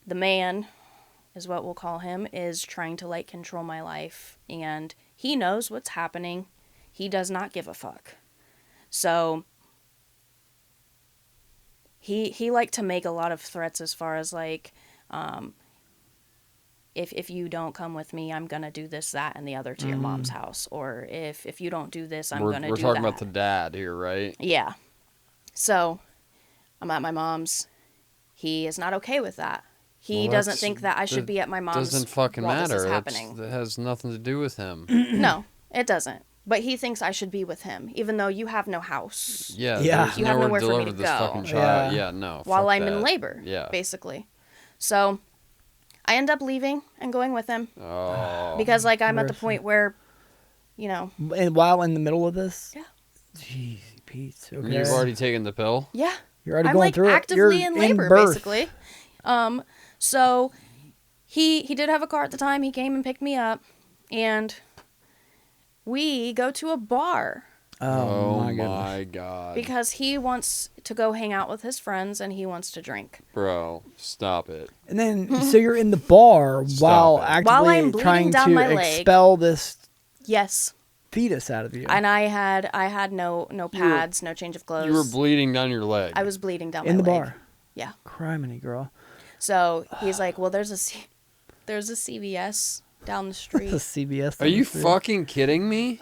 the man is what we'll call him, is trying to like control my life. And he knows what's happening. He does not give a fuck. So he liked to make a lot of threats as far as like, if you don't come with me, I'm gonna do this, that, and the other to your mom's house. Or if you don't do this, I'm gonna do that. We're talking about the dad here, right? Yeah. So I'm at my mom's. He is not okay with that. He doesn't think that I should be at my mom's. Doesn't fucking while matter. This is happening. That has nothing to do with him. No, it doesn't. But he thinks I should be with him, even though you have no house. Yeah. Yeah. There's You have nowhere for me deliver to this go. fucking child. Yeah. Yeah. No. While fuck I'm in that. labor, Yeah. basically. So I end up leaving and going with him Oh. because, like, I'm at the Marissa. point where, And while in the middle of this? Yeah. Jeez, Pete. Okay. And you've already taken the pill. yeah, You're already I'm going like through actively it. You're in labor, birth. basically. So he did have a car at the time. He came and picked me up, and we go to a bar Oh, my goodness. my God. because he wants to go hang out with his friends and he wants to drink. Bro, stop it. And then, so you're in the bar while it. actively While I'm bleeding trying down to my leg. expel this Yes, fetus out of you. and I had no pads, no change of clothes. You were bleeding down your leg. I was bleeding down in my the leg. bar. Yeah. Criminy, girl. So he's like, well, there's a CVS down the street. It's a CBS. Are you fucking kidding me?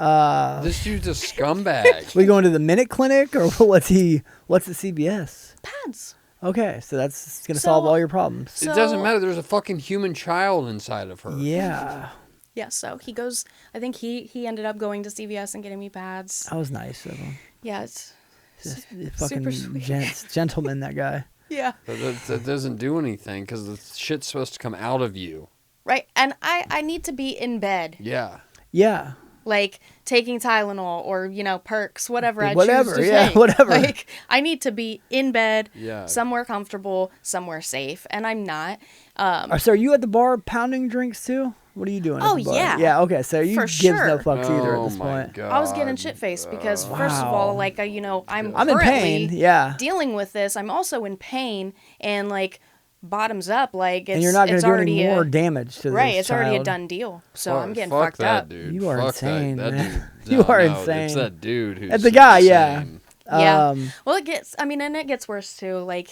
This dude's a scumbag. We going to the Minute Clinic or what's the CBS? Pads. Okay, so that's gonna So- solve all your problems. It doesn't So- matter. There's a fucking human child inside of her. Yeah, Yeah, so he goes, I think he ended up going to CVS and getting me pads. that was nice of him. Yeah, it's Just super fucking sweet. gentleman, that guy. yeah. That doesn't do anything because the shit's supposed to come out of you. Right. And I need to be in bed, Yeah. Yeah, like taking Tylenol or, perks, whatever I Whatever, choose to yeah, take. whatever. Like, I need to be in bed, Yeah. somewhere comfortable, somewhere safe, and I'm not. So are you at the bar pounding drinks too? What are you doing? Oh, at the bar? yeah. Yeah. Okay. So you For gives no sure. fucks either at Oh this my point. God. I was getting shit-faced because, first of Wow. all, like, I'm I'm in pain. currently Yeah. dealing with this. I'm also in pain, and, like, bottoms up, like, it's, And you're not going it's to do already any more a, damage to right, this it's already a child. done deal. So I'm getting fuck fucked that up. dude. You are Fuck insane, that man. dude. You are No, insane. It's that dude who's That's the guy, yeah. insane. Yeah. Well, it gets worse, too. Like,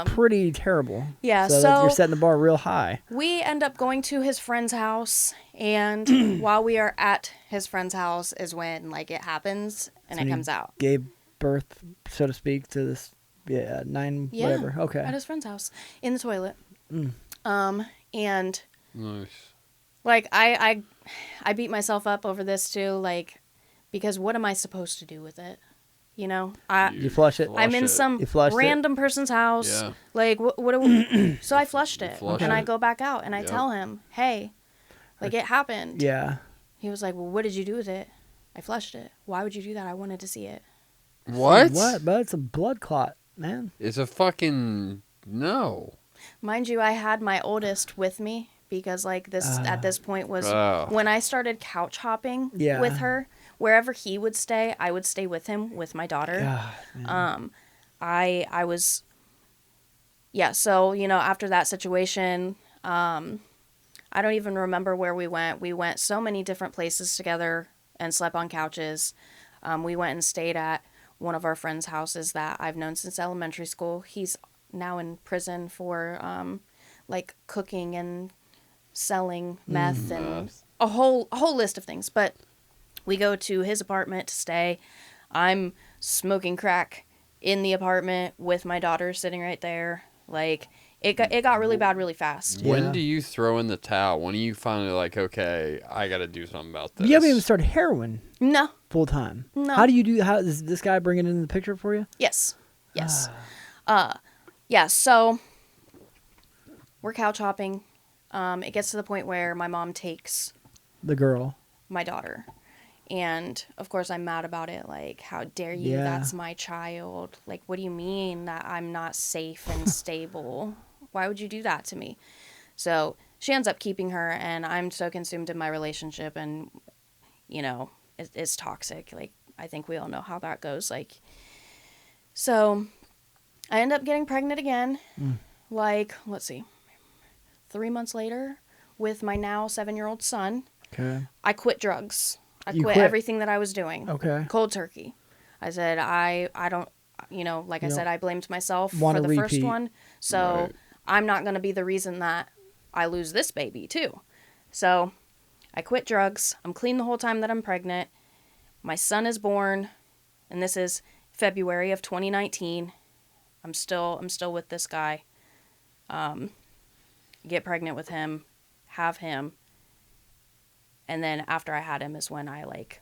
Pretty terrible. Yeah, So, so- you're setting the bar real high. we end up going to his friend's house, and while we are at his friend's house is when, like, it happens, and when it you comes out. Gave birth, so to speak, to this. Yeah, 9 Yeah, whatever. Okay. at his friend's house, in the toilet. Mm. And... Nice. like I beat myself up over this too, like, because what am I supposed to do with it? You flush it. I'm in it. some You flushed it? random person's house. Yeah. Like, what do we... So I flushed it. flush and I it. go back out and I Yep. tell him, hey, like, it happened. Yeah. He was like, well, what did you do with it? I flushed it. Why would you do that? I wanted to see it. What? What? But it's a blood clot, man. It's a fucking no. Mind you, I had my oldest with me because, like, this at this point was Oh. when I started couch hopping Yeah. with her. Wherever he would stay, I would stay with him with my daughter. God, man. I was, yeah. So after that situation, I don't even remember where we went. We went so many different places together and slept on couches. We went and stayed at one of our friends' houses that I've known since elementary school. He's now in prison for like cooking and selling meth and a whole list of things. But we go to his apartment to stay. I'm smoking crack in the apartment with my daughter sitting right there. Like, it got really bad really fast. Yeah. When do you throw in the towel? When are you finally like, okay, I got to do something about this? You haven't even started heroin No. full time. No. How do you do? How does this guy bring it into the picture for you? Yes. Yeah, so we're couch hopping. It gets to the point where my mom takes The girl. my daughter. And, of course, I'm mad about it. Like, how dare you? Yeah. That's my child. Like, what do you mean that I'm not safe and stable? Why would you do that to me? So she ends up keeping her, and I'm so consumed in my relationship, and, you know, it's toxic. Like, I think we all know how that goes. Like, so I end up getting pregnant again. Like, let's see, 3 months later with my now 7-year-old son. Okay. I quit drugs. I You quit quit? everything that I was doing. Okay. Cold turkey. I said, I don't, you know, like I You said, I blamed myself for wanna the first repeat. one. So Right. I'm not going to be the reason that I lose this baby too. So I quit drugs. I'm clean the whole time that I'm pregnant. My son is born, and this is February of 2019. I'm still with this guy. Get pregnant with him, have him. And then after I had him is when I like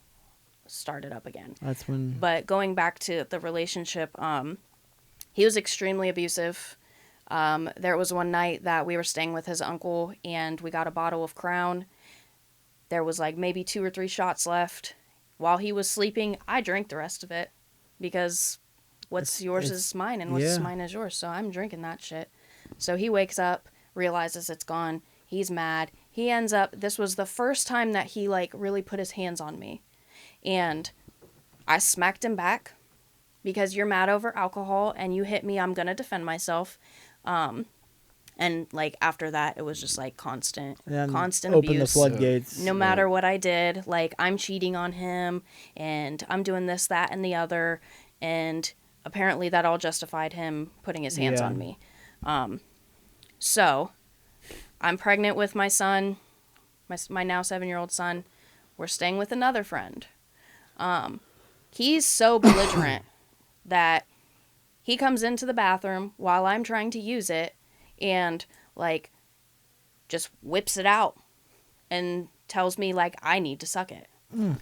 started up again. That's when. But going back to the relationship, he was extremely abusive. There was one night that we were staying with his uncle, and we got a bottle of Crown. There was like maybe 2 or 3 shots left. While he was sleeping, I drank the rest of it because what's yours is mine, and what's yeah. mine is yours. So I'm drinking that shit. So he wakes up, realizes it's gone. He's mad. He ends up, this was the first time that he like really put his hands on me. And I smacked him back because you're mad over alcohol and you hit me, I'm going to defend myself. And like after that, it was just like constant Open abuse. the floodgates. No matter what I did, like I'm cheating on him and I'm doing this, that, and the other. And apparently that all justified him putting his hands Yeah. on me. So I'm pregnant with my son, my now 7-year-old son. We're staying with another friend. He's so belligerent that he comes into the bathroom while I'm trying to use it and like just whips it out and tells me like I need to suck it.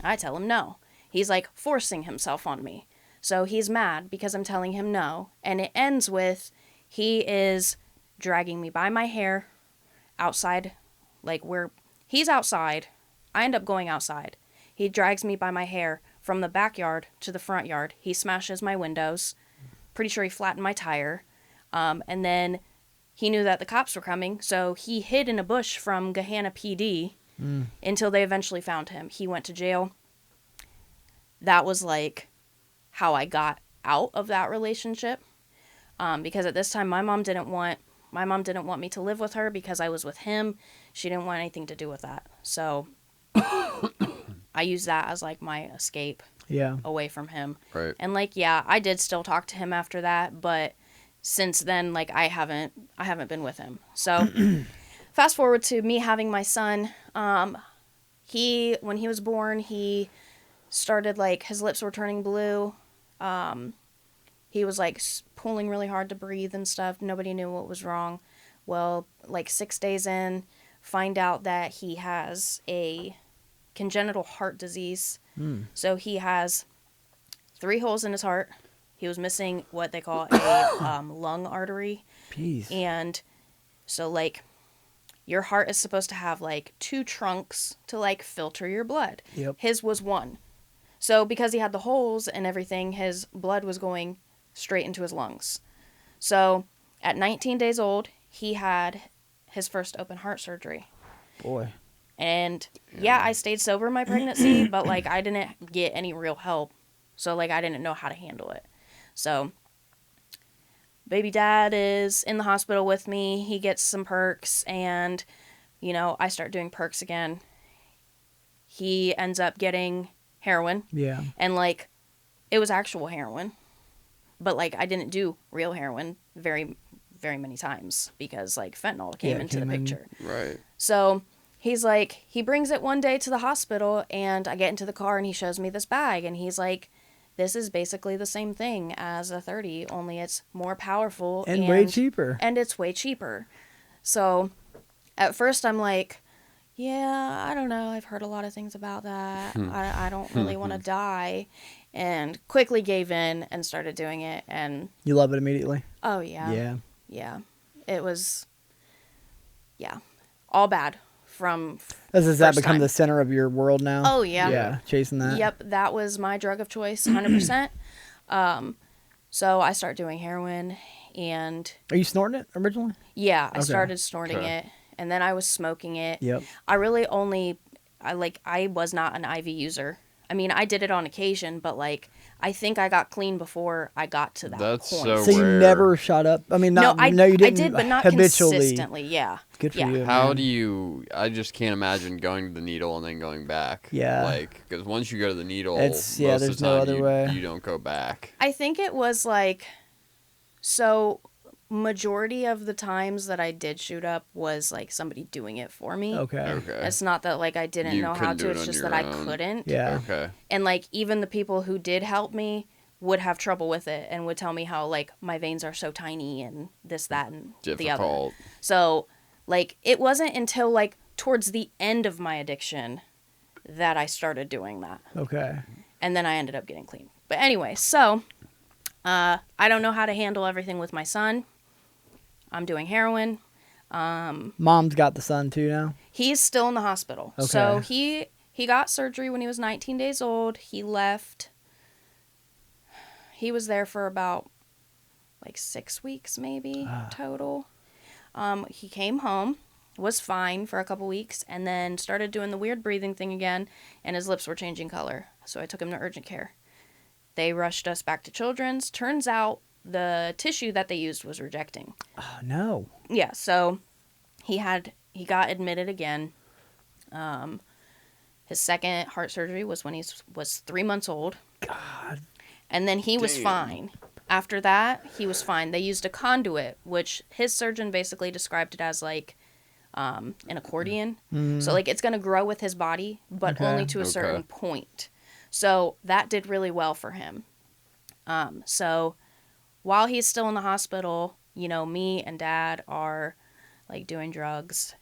I tell him no. He's like forcing himself on me. So he's mad because I'm telling him no. And it ends with he is dragging me by my hair outside, like where he's outside. I end up going outside. He drags me by my hair from the backyard to the front yard. He smashes my windows. Pretty sure he flattened my tire. And then he knew that the cops were coming, so he hid in a bush from Gahanna PD until they eventually found him. He went to jail. That was like how I got out of that relationship. Because at this time my mom didn't want me to live with her because I was with him. She didn't want anything to do with that. So I used that as like my escape Yeah. away from him. Right. And like, yeah, I did still talk to him after that, but since then, like I haven't been with him. So fast forward to me having my son. When he was born, he started like his lips were turning blue. He was like pulling really hard to breathe and stuff. Nobody knew what was wrong. Well, like 6 days in, find out that he has a congenital heart disease. So he has 3 holes in his heart. He was missing what they call a lung artery. Jeez. And so like your heart is supposed to have like 2 trunks to like filter your blood. Yep. His was 1. So because he had the holes and everything, his blood was going straight into his lungs. So at 19 days old, he had his first open heart surgery. Boy. And yeah, I stayed sober in my pregnancy, but like I didn't get any real help. So like I didn't know how to handle it. So baby dad is in the hospital with me. He gets some perks and, you know, I start doing perks again. He ends up getting heroin. Yeah. And like it was actual heroin. But like I didn't do real heroin very, very many times because like fentanyl came into the picture. Right. So he's like, he brings it one day to the hospital, and I get into the car, and he shows me this bag, and he's like, this is basically the same thing as a 30, only it's more powerful. And way cheaper. And it's way cheaper. So at first I'm like, yeah, I don't know. I've heard a lot of things about that. I don't really want to die. And quickly gave in and started doing it. And You love it immediately? oh, yeah. Yeah. Yeah. It was, yeah, all bad from Does that first become time. the center of your world now? Oh, yeah. Yeah, chasing that? Yep, that was my drug of choice, 100%. So I started doing heroin, and Are you snorting it originally? yeah, I Okay. started snorting Okay. it, and then I was smoking it. Yep. I really only, I was not an IV user. I mean, I did it on occasion, but like, I think I got clean before I got to that That's point. so So you rare. never shot up? I mean, not, no, you didn't I did, but not habitually. consistently. Yeah. Good for Yeah. you. How man. do you? I just can't imagine going to the needle and then going back. Yeah. Like, because once you go to the needle, It's- most yeah, of there's the no time other way. you don't go back. I think it was like, so majority of the times that I did shoot up was like somebody doing it for me. Okay. Okay. It's not that like I didn't You know how couldn't do to, it it's on just your that I own. couldn't. Yeah. Okay. And like even the people who did help me would have trouble with it and would tell me how like my veins are so tiny and this, that, and the other. Difficult. So like it wasn't until like towards the end of my addiction that I started doing that. Okay. And then I ended up getting clean. But anyway, so I don't know how to handle everything with my son. I'm doing heroin. Mom's got the son too now? He's still in the hospital. So Okay. he got surgery when he was 19 days old. He left. He was there for about like 6 weeks maybe total. He came home, was fine for a couple weeks, and then started doing the weird breathing thing again, and his lips were changing color. So I took him to urgent care. They rushed us back to Children's. Turns out the tissue that they used was rejecting. Oh, no. Yeah, so he got admitted again. His second heart surgery was when he was 3 months old. God. And then he was Damn. fine. After that, he was fine. They used a conduit, which his surgeon basically described it as like an accordion. So like it's going to grow with his body, but Okay. only to a certain point. So that did really well for him. So while he's still in the hospital, you know, me and Dad are like doing drugs,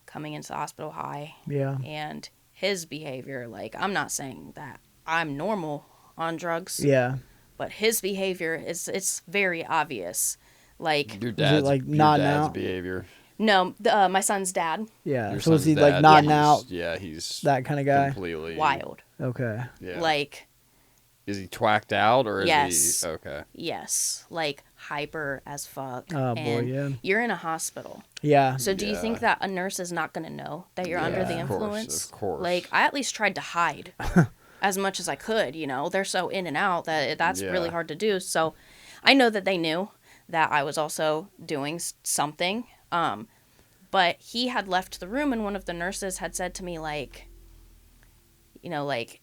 coming into the hospital high. Yeah. And his behavior, like, I'm not saying that I'm normal on drugs, Yeah. but his behavior it's very obvious. Like, Your dad's, like your nodding dad's out? behavior. no, my son's dad, Yeah. Your So is son's he like dad nodding is- out? Yeah, he's That kind of guy? completely wild. Okay. Yeah. Like, is he twacked out or is Yes. he okay? yes, like hyper as fuck. Oh, boy, and yeah. You're in a hospital. Yeah. So do you Yeah. think that a nurse is not going to know that you're under the Yeah. Of course, influence? of course. Like, I at least tried to hide as much as I could, you know. They're so in and out that that's really Yeah. hard to do. So I know that they knew that I was also doing something. But he had left the room, and one of the nurses had said to me, like, you know, like,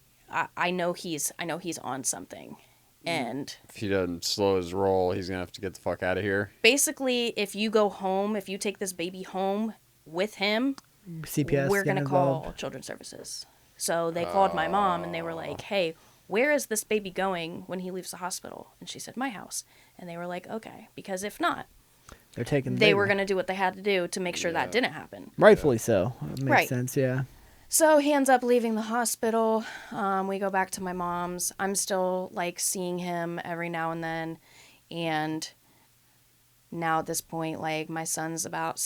I know he's on something. And If he doesn't slow his roll, he's gonna have to get the fuck out of here. basically, if you go home, if you take this baby home with him, CPS. we're going to getting call involved. Children's Services. So they called my mom, and they were like, hey, where is this baby going when he leaves the hospital? And she said, my house. And they were like, okay, because if not, They're taking the they baby. were going to do what they had to do to make sure that didn't happen. Rightfully so. It makes Right. sense, yeah. So he ends up leaving the hospital. We go back to my mom's. I'm still like seeing him every now and then. And now at this point, like my son's about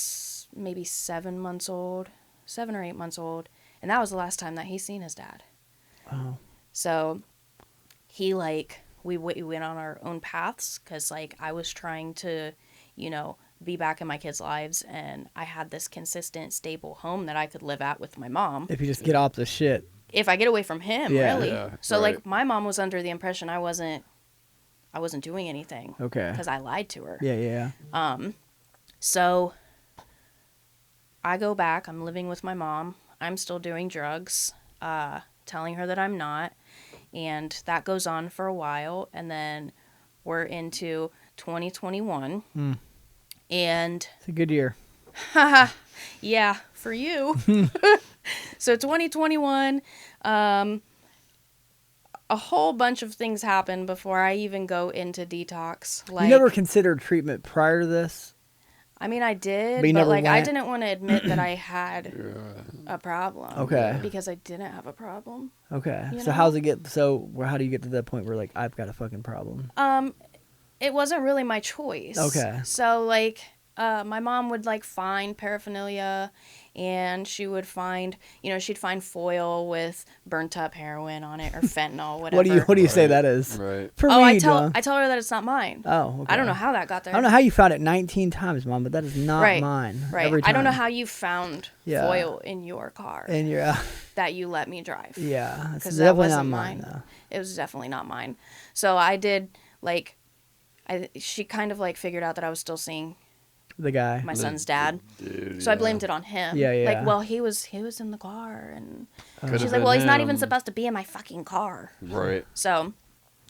maybe 7 months old, 7 or 8 months old. And that was the last time that he's seen his dad. Wow. So he like, we went on our own paths because like I was trying to, you know, be back in my kids' lives, and I had this consistent, stable home that I could live at with my mom. If you just get off the shit. If I get away from him, Yeah. really. Yeah, So right. like my mom was under the impression I wasn't doing anything Okay. because I lied to her. Yeah. So I go back. I'm living with my mom. I'm still doing drugs, telling her that I'm not, and that goes on for a while. And then we're into 2021, and It's a good year. Yeah, for you. So 2021, a whole bunch of things happened before I even go into detox. Like, You never considered treatment prior to this? I mean, I did, But you but never like I went- didn't want to admit that I had a problem. Okay. Because I didn't have a problem. Okay. You So know? how do you get to that point where like I've got a fucking problem? It wasn't really my choice. Okay. So like, my mom would like find paraphernalia, and she would find, she'd find foil with burnt up heroin on it or fentanyl, whatever. What do you say that is? Right. For Oh, weed, I tell huh? her that it's not mine. Oh, okay. I don't know how that got there. I don't know how you found it 19 times, Mom, but that is not Right. mine. Right. Every I don't know time. how you found Yeah. foil in your car And you're, that you let me drive. yeah, it's 'Cause that definitely not wasn't mine, mine. though. It was definitely not mine. So I did, like, she kind of, like, figured out that I was still seeing The guy. my son's dad. Dude, So I blamed it on him. Yeah, yeah. Like, well, he was in the car, and Could've she's like, been well, he's not even him. supposed to be in my fucking car. Right. So,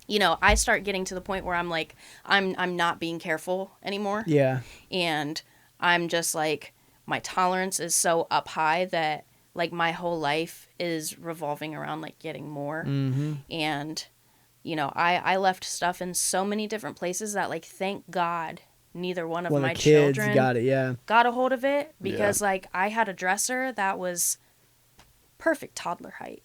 I start getting to the point where I'm like, I'm not being careful anymore. Yeah. And I'm just like, my tolerance is so up high that like my whole life is revolving around like getting more. Mm-hmm. And I left stuff in so many different places that like, thank God neither one of When my the kids children got it, yeah. got a hold of it, because like I had a dresser that was perfect toddler height,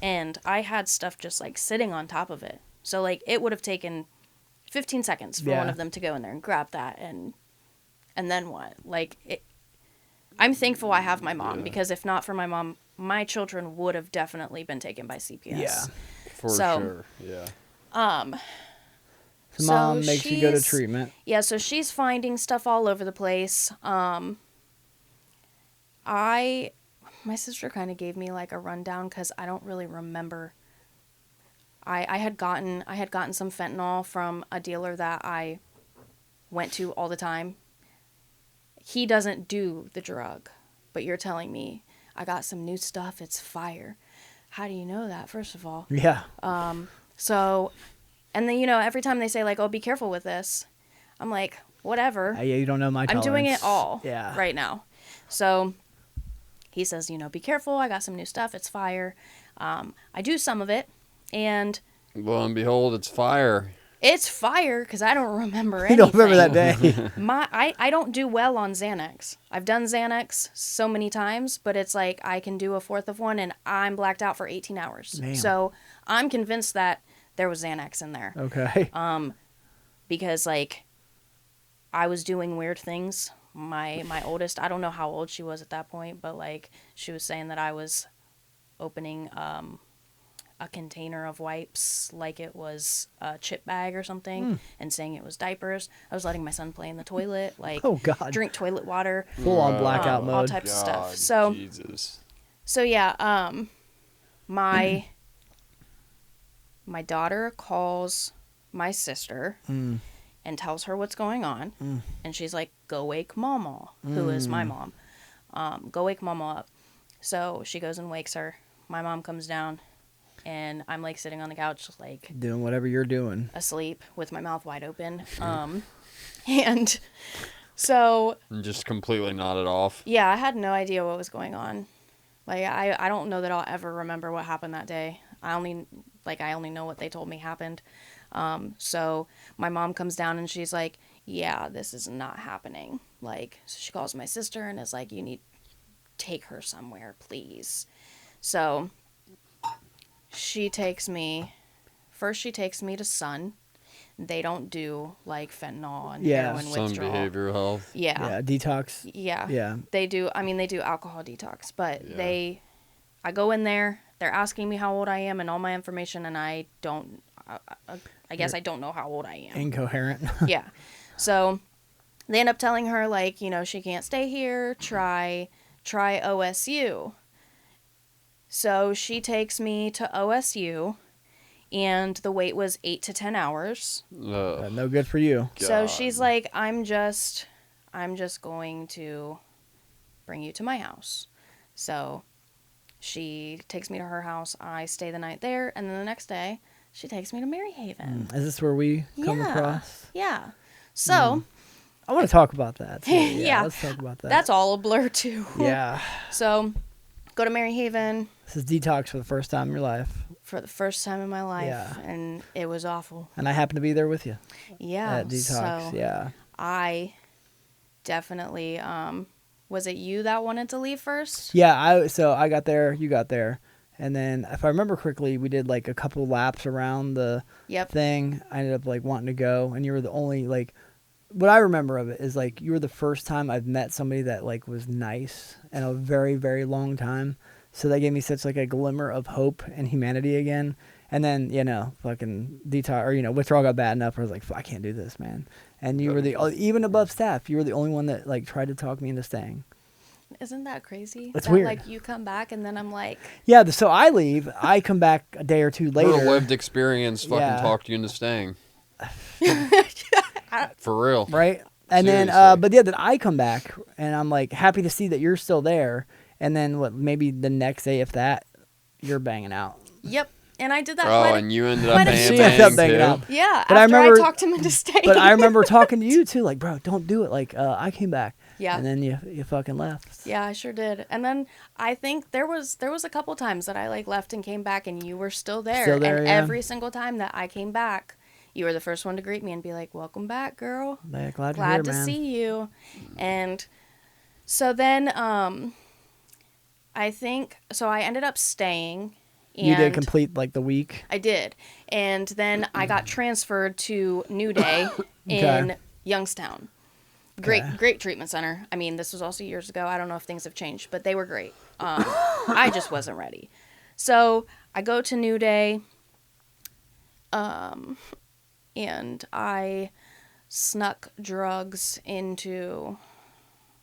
and I had stuff just like sitting on top of it. So like it would have taken 15 seconds for one Yeah. of them to go in there and grab that, and then what? Like I'm thankful I have my mom, because if not for my mom, my children would have definitely been taken by CPS. Yeah. For So- sure. Yeah. So Mom So makes you go to she's- treatment. Yeah, so she's finding stuff all over the place. My sister kind of gave me like a rundown, because I don't really remember. I had gotten some fentanyl from a dealer that I went to all the time. He doesn't do the drug, but you're telling me I got some new stuff. It's fire. How do you know that, first of all? Yeah. So, and then, every time they say like, oh, be careful with this, I'm like, whatever. Yeah, you don't know my I'm tolerance. doing it all Yeah. right now. So he says, be careful. I got some new stuff. It's fire. I do some of it, and Lo and behold, it's fire. it's fire because I don't remember You anything. don't remember that day. I don't do well on Xanax. I've done Xanax so many times, but it's like I can do a fourth of one and I'm blacked out for 18 hours. Damn. So I'm convinced that there was Xanax in there. Okay. Because like I was doing weird things. My oldest, I don't know how old she was at that point, but like she was saying that I was opening a container of wipes like it was a chip bag or something, and saying it was diapers. I was letting my son play in the toilet, like Oh, God. drink toilet water, Full on blackout all mode. types of stuff. God, So Jesus. so yeah, my daughter calls my sister and tells her what's going on, and she's like, "Go wake Mama," who is my mom. Go wake Mama up. So she goes and wakes her. My mom comes down, and I'm like sitting on the couch, like Doing whatever you're doing. asleep with my mouth wide open. And so And just completely nodded off. yeah, I had no idea what was going on. Like I don't know that I'll ever remember what happened that day. I only know what they told me happened. So my mom comes down and she's like, "Yeah, this is not happening." Like, so she calls my sister and is like, "You need to take her somewhere, please." So she takes me to Sun. They don't do like fentanyl and Yeah, heroin Some withdrawal. behavioral health. Yeah. Detox. Yeah. Yeah. They do. I mean, they do alcohol detox, but Yeah. I go in there, they're asking me how old I am and all my information, and I don't, I guess I don't know how old I am. Incoherent. Yeah. So they end up telling her, like, she can't stay here, try OSU. So she takes me to OSU, and the wait was 8 to 10 hours. No good for you. So God. she's like, I'm just going to bring you to my house. So she takes me to her house. I stay the night there. And then the next day, she takes me to Maryhaven. Is this where we come across? Yeah. So I want to talk about that. Too. Yeah. Let's talk about that. That's all a blur too. Yeah. So, go to Maryhaven This is detox for the first time in your life. for the first time in my life, Yeah. and it was awful. And I happen to be there with you Yeah. at detox. So Yeah. I definitely was it you that wanted to leave first? Yeah, so I got there, you got there. And then if I remember correctly, we did like a couple laps around the Yep. thing. I ended up like wanting to go, and you were the only like what I remember of it is like you were the first time I've met somebody that like was nice in a very, very long time. So that gave me such like a glimmer of hope and humanity again. And then, fucking detox or withdrawal got bad enough. I was like, I can't do this, man. And you were even above staff, you were the only one that like tried to talk me into staying. Isn't that crazy? It's that, weird. Like you come back and then I'm like, Yeah, so I leave. I come back a day or two later. Her lived experience fucking Yeah. talked you into staying. For real. Right? And then, Seriously. then I come back and I'm like happy to see that you're still there. And then maybe the next day, if that, you're banging out. yep. And I did that. Oh, quite a- and you ended up quite a banging, few She ended up bang banging too. out. Yeah. But I after remember- I talked him into staying. But I remember talking to you too, like, bro, don't do it. Like, I came back. Yeah. And then you fucking left. Yeah, I sure did. And then I think there was a couple times that I like left and came back and you were still there. Still there, and yeah. every single time that I came back, you were the first one to greet me and be like, "Welcome back, girl. Man, glad you're Glad here, to man. see you." And so then I think so I ended up staying. And You did complete like the week. I did. And then I got transferred to New Day in Okay. Youngstown. Okay. Great treatment center. I mean, this was also years ago. I don't know if things have changed, but they were great. I just wasn't ready. So I go to New Day, and I snuck drugs into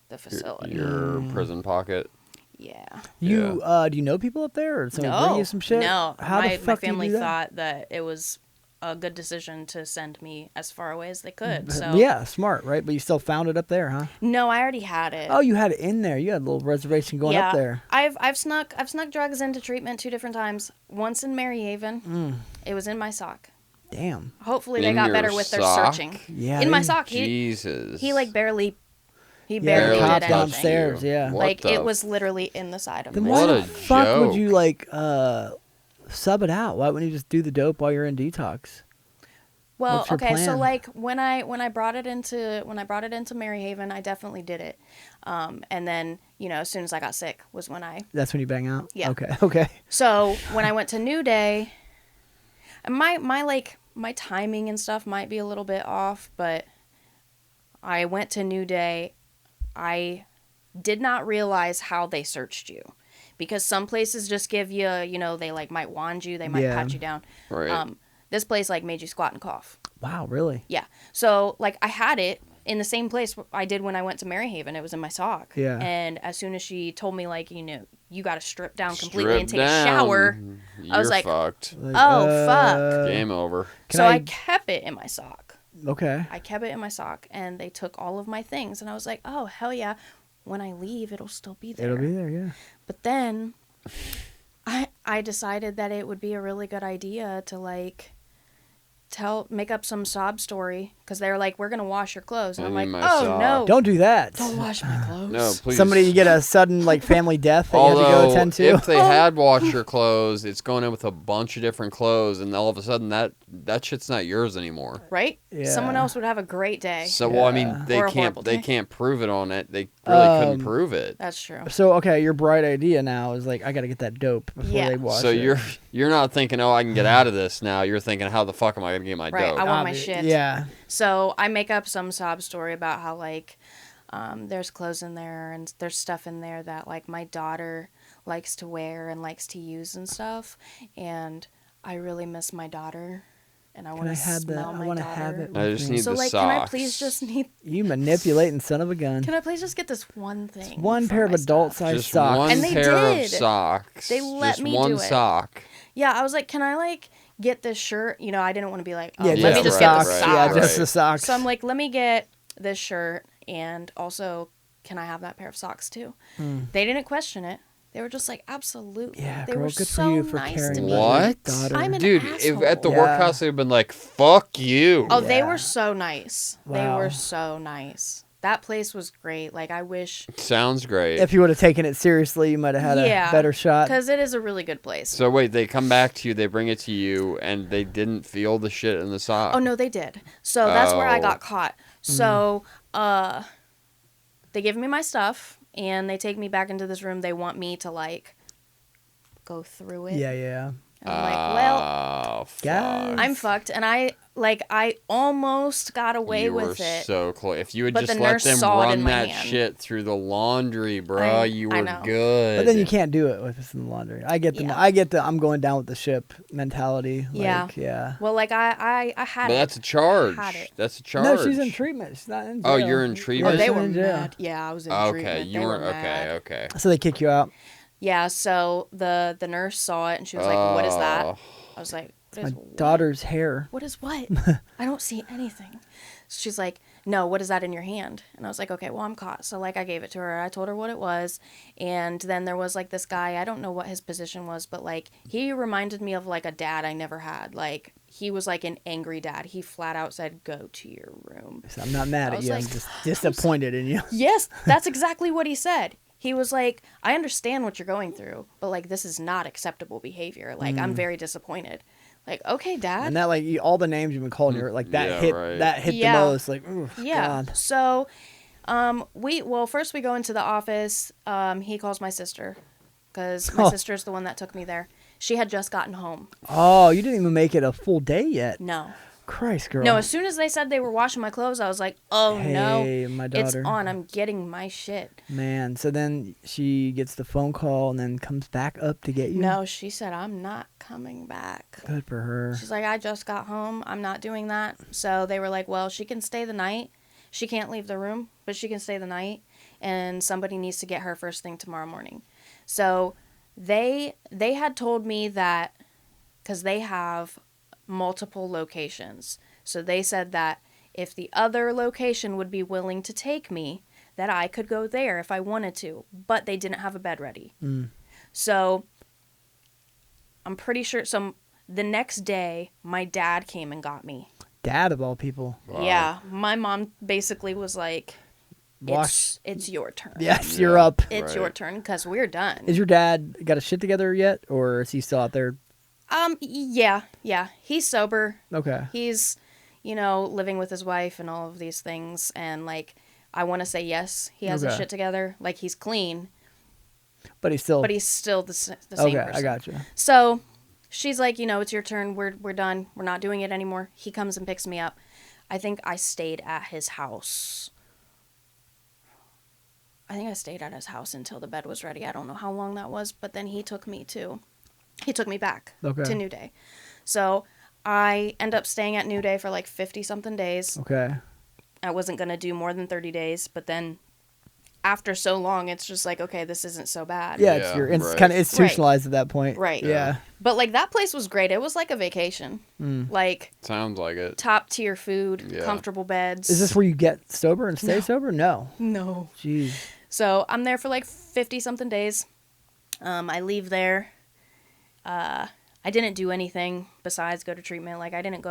the facility. Your prison pocket. Yeah. You do you know people up there, or somebody bring you some shit? No. How my the fuck family do you do that? thought that it was a good decision to send me as far away as they could. So Yeah, smart, right? But you still found it up there, huh? No, I already had it. Oh, you had it in there. You had a little reservation going up there. I've snuck drugs into treatment 2 different times. Once in Maryhaven. It was in my sock. Damn. Hopefully they In got your better with their sock? searching. Yeah. In my they- sock. Jesus. He like barely Yeah, barely the Barely cop did touched anything. downstairs. Yeah. What Like the it was literally in the side of Then my why What the a fuck would joke. you like sub it out? Why wouldn't you just do the dope while you're in detox? Well, What's your okay, so plan? like when I brought it into Maryhaven, I definitely did it. And then, as soon as I got sick was when I That's when you bang out. Yeah. Okay. Okay. So when I went to New Day, my timing and stuff might be a little bit off, but I went to New Day. I did not realize how they searched you, because some places just give you, they like might wand you, they might Yeah. pat you down. Right. This place like made you squat and cough. Wow. Really? Yeah. So like I had it in the same place I did when I went to Maryhaven. It was in my sock. Yeah. And as soon as she told me like, you got to strip down completely Strip and take down. a shower. You're I was like, fucked. Like, Oh, fuck. Game over. Can So I- I kept it in my sock. Okay. I kept it in my sock, and they took all of my things, and I was like, oh, hell yeah. When I leave, it'll still be there. It'll be there. Yeah. But then I decided that it would be a really good idea to like make up some sob story, because they were like, we're gonna wash your clothes, and I'm I like, need my oh sock. no, Don't do that. don't wash my clothes. No, please. Somebody get a sudden like family death that you have to go Although, attend to. if they had washed your clothes, it's going in with a bunch of different clothes, and all of a sudden that shit's not yours anymore. Right? Yeah. Someone else would have a great day. So, well, I mean, Yeah. they Or a horrible can't day. prove it on it. They really couldn't Um, prove it. That's true. So okay, your bright idea now is like I got to get that dope before Yeah. they wash So it. you're not thinking, oh, I can get out of this now. You're thinking, how the fuck am I gonna get my Right, dope? I want my shit. Yeah. So I make up some sob story about how like there's clothes in there and there's stuff in there that like my daughter likes to wear and likes to use and stuff, and I really miss my daughter, and I Can want I to have that? smell I my want to daughter. have it. I with just me. need So the like, socks. can I please just need? You manipulating son of a gun. Can I please just get this one thing? One for pair of my adult stuff? size Just socks. one And they pair of did. socks. They let just me one do it. sock. Yeah, I was like, can I like get this shirt? I didn't want to be like, oh, Yeah, let just me the just right, get the socks. socks. Yeah, right. just the socks. So I'm like, let me get this shirt, and also, can I have that pair of socks too? Hmm. They didn't question it. They were just like, absolutely. Yeah, they girl, were good so for you for nice caring to about me. your What? daughter. I'm an Dude, asshole. if at the Yeah. workhouse they've been like, "Fuck you." Oh, they Yeah. were so nice. They Wow. were so nice. That place was great. Like, I wish. Sounds great. If you would have taken it seriously, you might have had Yeah, a better shot. Because it is a really good place. So wait, they come back to you, they bring it to you, and they didn't feel the shit in the sock. Oh, no, they did. So that's where I Oh. got caught. So, they give me my stuff, and they take me back into this room. They want me to, like, go through it. Yeah. And I'm like, well, Oh, fuck. Guys. I'm fucked. And I almost got away You were with it. so close. If you had But just the let nurse them saw it run in my that hand. shit through the laundry, bro, you I were know. good. But then you can't do it with this in the laundry. I get the Yeah. I'm going down with the ship mentality. Yeah. Like, yeah. Well, like, I had But it. that's a charge. Had it. That's a charge. No, she's in treatment. She's not in jail. Oh, you're in Oh, treatment? they she's were in jail. mad. Yeah, I was in Okay, treatment. you They weren't. were mad. Okay. So they kick you out. Yeah, so the nurse saw it, and she was like, what is that? Oh. I was like, what My is what? daughter's hair. What is what? I don't see anything. So she's like, no, what is that in your hand? And I was like, okay, well, I'm caught. So, like, I gave it to her. I told her what it was. And then there was, like, this guy. I don't know what his position was, but, like, he reminded me of, like, a dad I never had. Like, he was, like, an angry dad. He flat out said, go to your room. So I'm not mad I at was you. like, I'm just disappointed in you. Yes, that's exactly what he said. He was like, I understand what you're going through, but, like, this is not acceptable behavior. Like, I'm very disappointed. Like, okay, Dad. And that all the names you've been calling her like that Yeah, hit right. that hit Yeah. the most. Like, ooh, Yeah. God. So, first we go into the office. He calls my sister because my Oh. sister's the one that took me there. She had just gotten home. Oh, you didn't even make it a full day yet. No. Christ, girl. No, as soon as they said they were washing my clothes, I was like, oh no. Hey, my It's daughter. on. I'm getting my shit. Man, so then she gets the phone call and then comes back up to get you? No, she said, I'm not coming back. Good for her. She's like, I just got home. I'm not doing that. So they were like, well, she can stay the night. She can't leave the room, but she can stay the night. And somebody needs to get her first thing tomorrow morning. So they had told me that because they have multiple locations. So they said that if the other location would be willing to take me, that I could go there if I wanted to. But they didn't have a bed ready. So I'm pretty sure. So the next day, my dad came and got me. Dad of all people. Wow. Yeah, my mom basically was like, Wash. it's your turn. Yes, you're Yeah. up. It's Right. your turn because we're done. Is your dad got a shit together yet, or is he still out there? Yeah. He's sober. Okay. He's, living with his wife and all of these things. And, like, I want to say yes, he has his Okay. shit together. Like, he's clean, But he's still. but he's still the same okay, person. I got you. So she's like, it's your turn. We're done. We're not doing it anymore. He comes and picks me up. I think I stayed at his house. Until the bed was ready. I don't know how long that was, but then he took me back Okay. to New Day. So I end up staying at New Day for like 50-something days. Okay. I wasn't going to do more than 30 days, but then after so long, it's just like, okay, this isn't so bad. Yeah, Yeah, it's right. kind of institutionalized at that point. Right. Yeah. But, like, that place was great. It was like a vacation. Like, Sounds like it. top tier food, Yeah. comfortable beds. Is this where you get sober and stay No. sober? No. No. Jeez. So I'm there for like 50-something days. I leave there. I didn't do anything besides go to treatment. Like, I didn't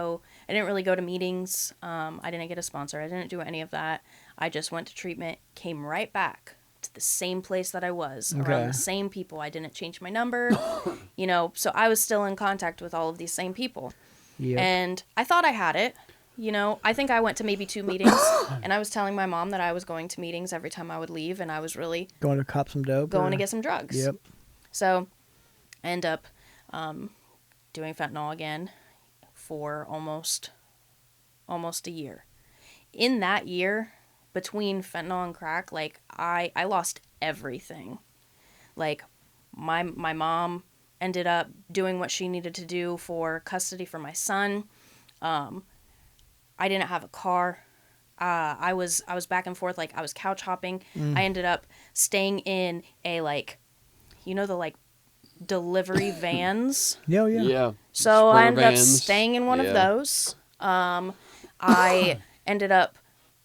really go to meetings. I didn't get a sponsor. I didn't do any of that. I just went to treatment, came right back to the same place that I was, Okay. around the same people. I didn't change my number, so I was still in contact with all of these same people. Yep. And I thought I had it. I think I went to maybe 2 meetings, and I was telling my mom that I was going to meetings every time I would leave, and I was really Going to cop some dope. going or- to get some drugs. Yep. So I end up doing fentanyl again for almost a year. In that year, between fentanyl and crack, like, I lost everything. Like, my mom ended up doing what she needed to do for custody for my son. I didn't have a car. I was back and forth, like, I was couch hopping. I ended up staying in a, like, the, like, delivery vans. Yeah. Yeah. So I Spur ended up vans. staying in one Yeah. of those. I ended up,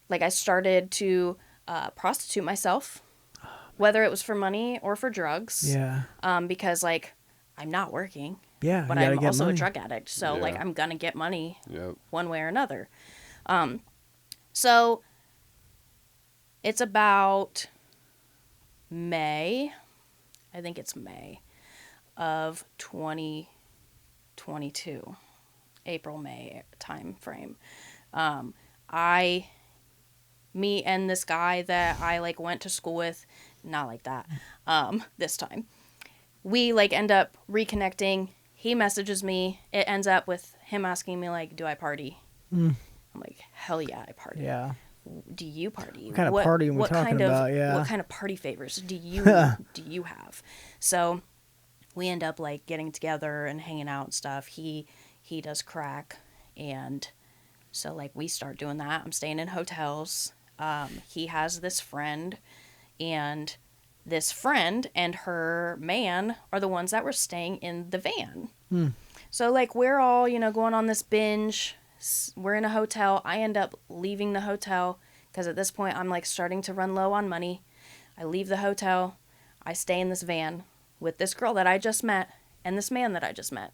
like, I started to prostitute myself. whether it was for money or for drugs. Yeah. Because like I'm not working, Yeah. but you gotta I'm get also money. a drug addict. So like Yeah. I'm gonna get money Yep. one way or another. So it's about May. I think it's May of 2022. April, May time frame. Me and this guy that I like went to school with, not like that, this time. We like end up reconnecting. He messages me. It ends up with him asking me like, do I party? I'm like, hell yeah, I party. Yeah. Do you party? What kind of party are we talking about? Yeah. What kind of party favors do you have? So we end up like getting together and hanging out and stuff. He does crack, and so like we start doing that. I'm staying in hotels. He has this friend, and this friend and her man are the ones that were staying in the van. So like we're all, going on this binge. We're in a hotel. I end up leaving the hotel because at this point I'm like starting to run low on money. I leave the hotel. I stay in this van with this girl that I just met and this man that I just met.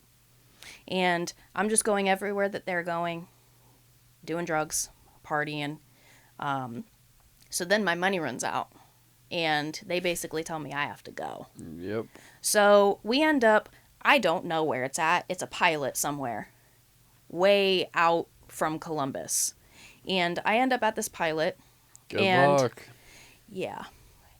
And I'm just going everywhere that they're going, doing drugs, partying. So then my money runs out and they basically tell me I have to go. Yep. So we end up, I don't know where it's at. It's a pilot somewhere way out from Columbus. And I end up at this pilot. Good and luck. Yeah.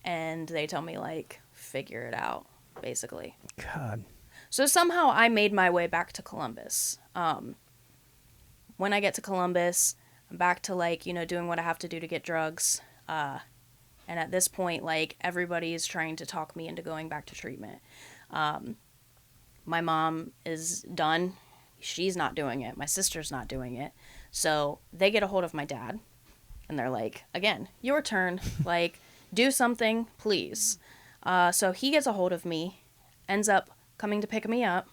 And they tell me, like, figure it out, basically. God. So somehow I made my way back to Columbus. When I get to Columbus, I'm back to, like, doing what I have to do to get drugs. And at this point, like, everybody's trying to talk me into going back to treatment. My mom is done. She's not doing it. My sister's not doing it. So they get a hold of my dad. And they're like, again, your turn. Like, do something, please. So he gets a hold of me, ends up coming to pick me up,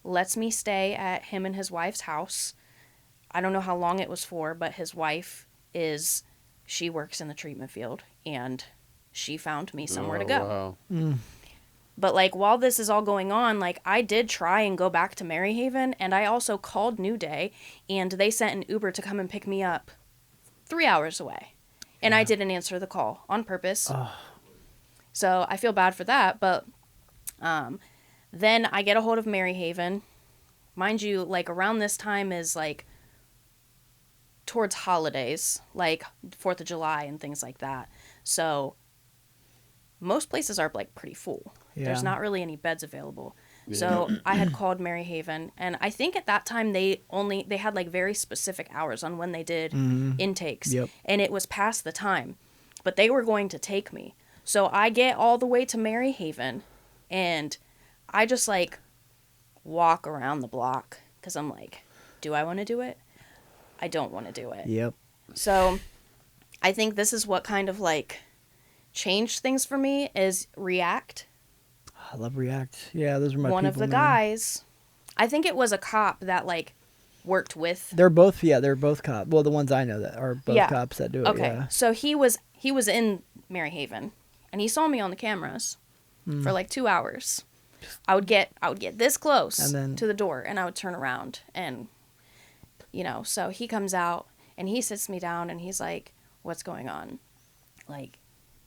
lets me stay at him and his wife's house. I don't know how long it was for, but his wife she works in the treatment field, and she found me somewhere to go. Wow. But, like, while this is all going on, like, I did try and go back to Maryhaven, and I also called New Day, and they sent an Uber to come and pick me up 3 hours away. And I didn't answer the call on purpose. So I feel bad for that, but then I get a hold of Maryhaven. Mind you, like, around this time is, like, towards holidays, like 4th of July and things like that. So most places are, like, pretty full. Yeah. There's not really any beds available. So I had called Maryhaven, and I think at that time they had like very specific hours on when they did intakes. Yep. And it was past the time, but they were going to take me. So I get all the way to Maryhaven, and I just like walk around the block because I'm like, do I want to do it? I don't want to do it. Yep. So I think this is what kind of like changed things for me is React. I love React. Yeah, those are my One people, of the man. guys, I think it was a cop that like worked with. They're both cops. Well, the ones I know that are both cops that do it. Okay, Yeah. so he was in Maryhaven, and he saw me on the cameras for like 2 hours. I would get this close And then- to the door, and I would turn around, and so he comes out and he sits me down, and he's like, "What's going on?" Like,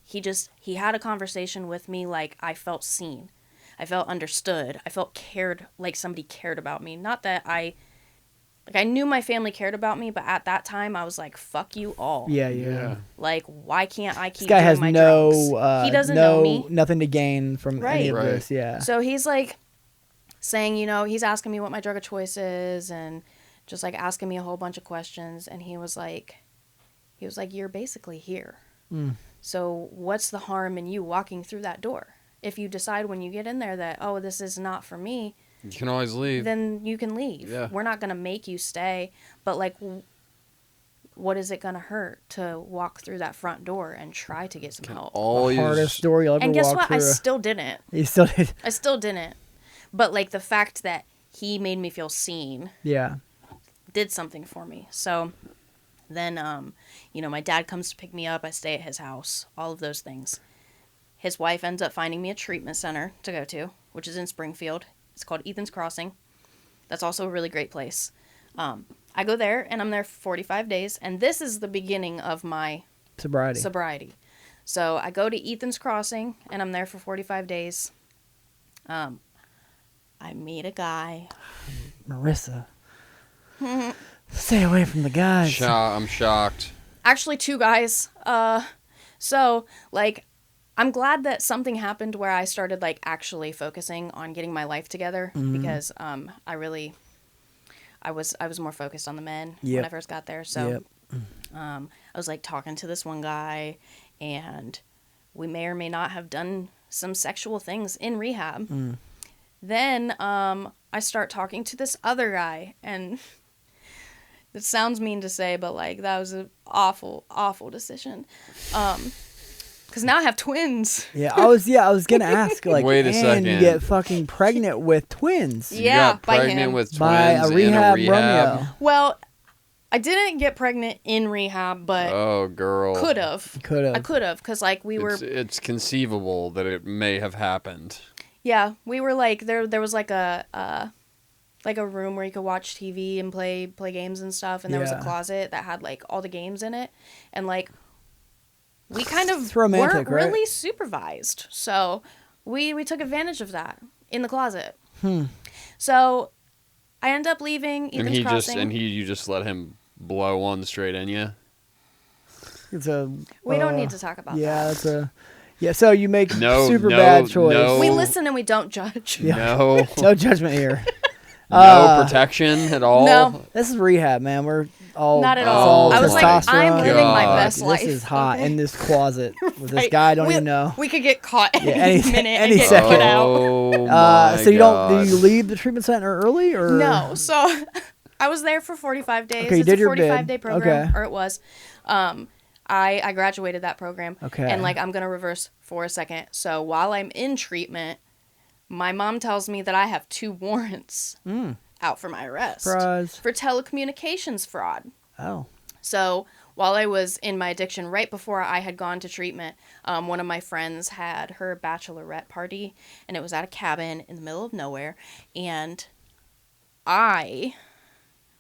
he had a conversation with me. Like, I felt seen. I felt understood. I felt cared, like somebody cared about me. Not that I knew my family cared about me, but at that time I was like, fuck you all. Yeah. Like, why can't I keep This guy doing has my no, drugs? He doesn't know me. nothing to gain from any of Right. this. Yeah. So he's like saying, he's asking me what my drug of choice is and just like asking me a whole bunch of questions. And he was like, you're basically here. So what's the harm in you walking through that door? If you decide when you get in there that, oh, this is not for me, You can always leave. then you can leave. Yeah. We're not going to make you stay. But, like, what is it going to hurt to walk through that front door and try to get some help? Always. Hardest door you'll ever And guess walk what? through. I still didn't. You still did. I still didn't. But, like, the fact that he made me feel seen Yeah. did something for me. So then, my dad comes to pick me up. I stay at his house. All of those things. his wife ends up finding me a treatment center to go to, which is in Springfield. It's called Ethan's Crossing. That's also a really great place. I go there, and I'm there for 45 days, and this is the beginning of my sobriety. So I go to Ethan's Crossing, and I'm there for 45 days. I meet a guy. Marissa. Stay away from the guys. I'm shocked. Actually, 2 guys. So, like, I'm glad that something happened where I started, like, actually focusing on getting my life together, because I was more focused on the men when I first got there. So, I was, like, talking to this one guy, and we may or may not have done some sexual things in rehab. Then I start talking to this other guy, and it sounds mean to say, but, like, that was an awful, awful decision. Because now I have twins. I was gonna ask, like, wait a and second. you get fucking pregnant with twins. You got by pregnant him. with twins By a rehab in a rehab. Romeo. Well, I didn't get pregnant in rehab, but Oh, girl. could have. I could have, because, like, we were... It's conceivable that it may have happened. Yeah, we were, like, there was, like, a room where you could watch TV and play games and stuff, and there was a closet that had, like, all the games in it, and, like, we kind of romantic, weren't really supervised, so we took advantage of that in the closet. So I end up leaving Ethan's Crossing. You just let him blow one straight in you? It's a. We don't need to talk about that. So you make No, bad choice. no. We listen and we don't judge. No. No judgment here. No protection at all? No. This is rehab, man. We're all Not at it's all. I was like, testosterone. I'm living my God. best life. This is hot okay? in this closet with this Right. guy I don't even know. We could get caught any any- minute any and get second. put out. Oh, my So you God. do you leave the treatment center early or No. So I was there for 45 days. Okay, you It's did a your bid. 45-day program, Okay. or it was. I graduated that program. Okay. And, like, I'm going to reverse for a second. So while I'm in treatment, my mom tells me that I have 2 warrants out for my arrest. Surprise. For telecommunications fraud. Oh. So while I was in my addiction, right before I had gone to treatment, one of my friends had her bachelorette party, and it was at a cabin in the middle of nowhere, and I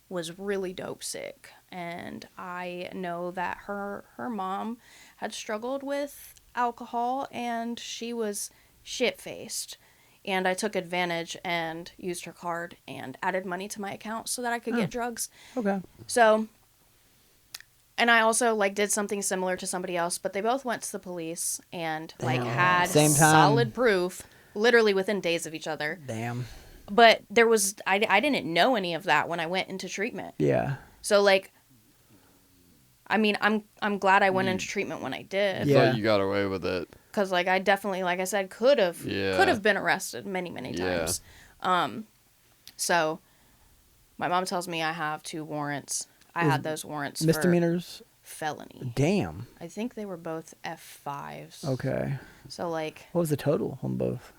was really dope sick, and I know that her mom had struggled with alcohol, and she was shit-faced. And I took advantage and used her card and added money to my account so that I could get drugs. Okay. So, and I also, like, did something similar to somebody else, but they both went to the police and, like, had Same time. solid proof, literally within days of each other. Damn. But there was, I didn't know any of that when I went into treatment. Yeah. So, like, I mean, I'm glad I went into treatment when I did. I thought you got away with it. Because, like, I definitely, like I said, could have Yeah. been arrested many times. So my mom tells me I have 2 warrants. I had those warrants Misdemeanors? for felony. Damn. I think they were both F5s. Okay. So, like, What was the total on both?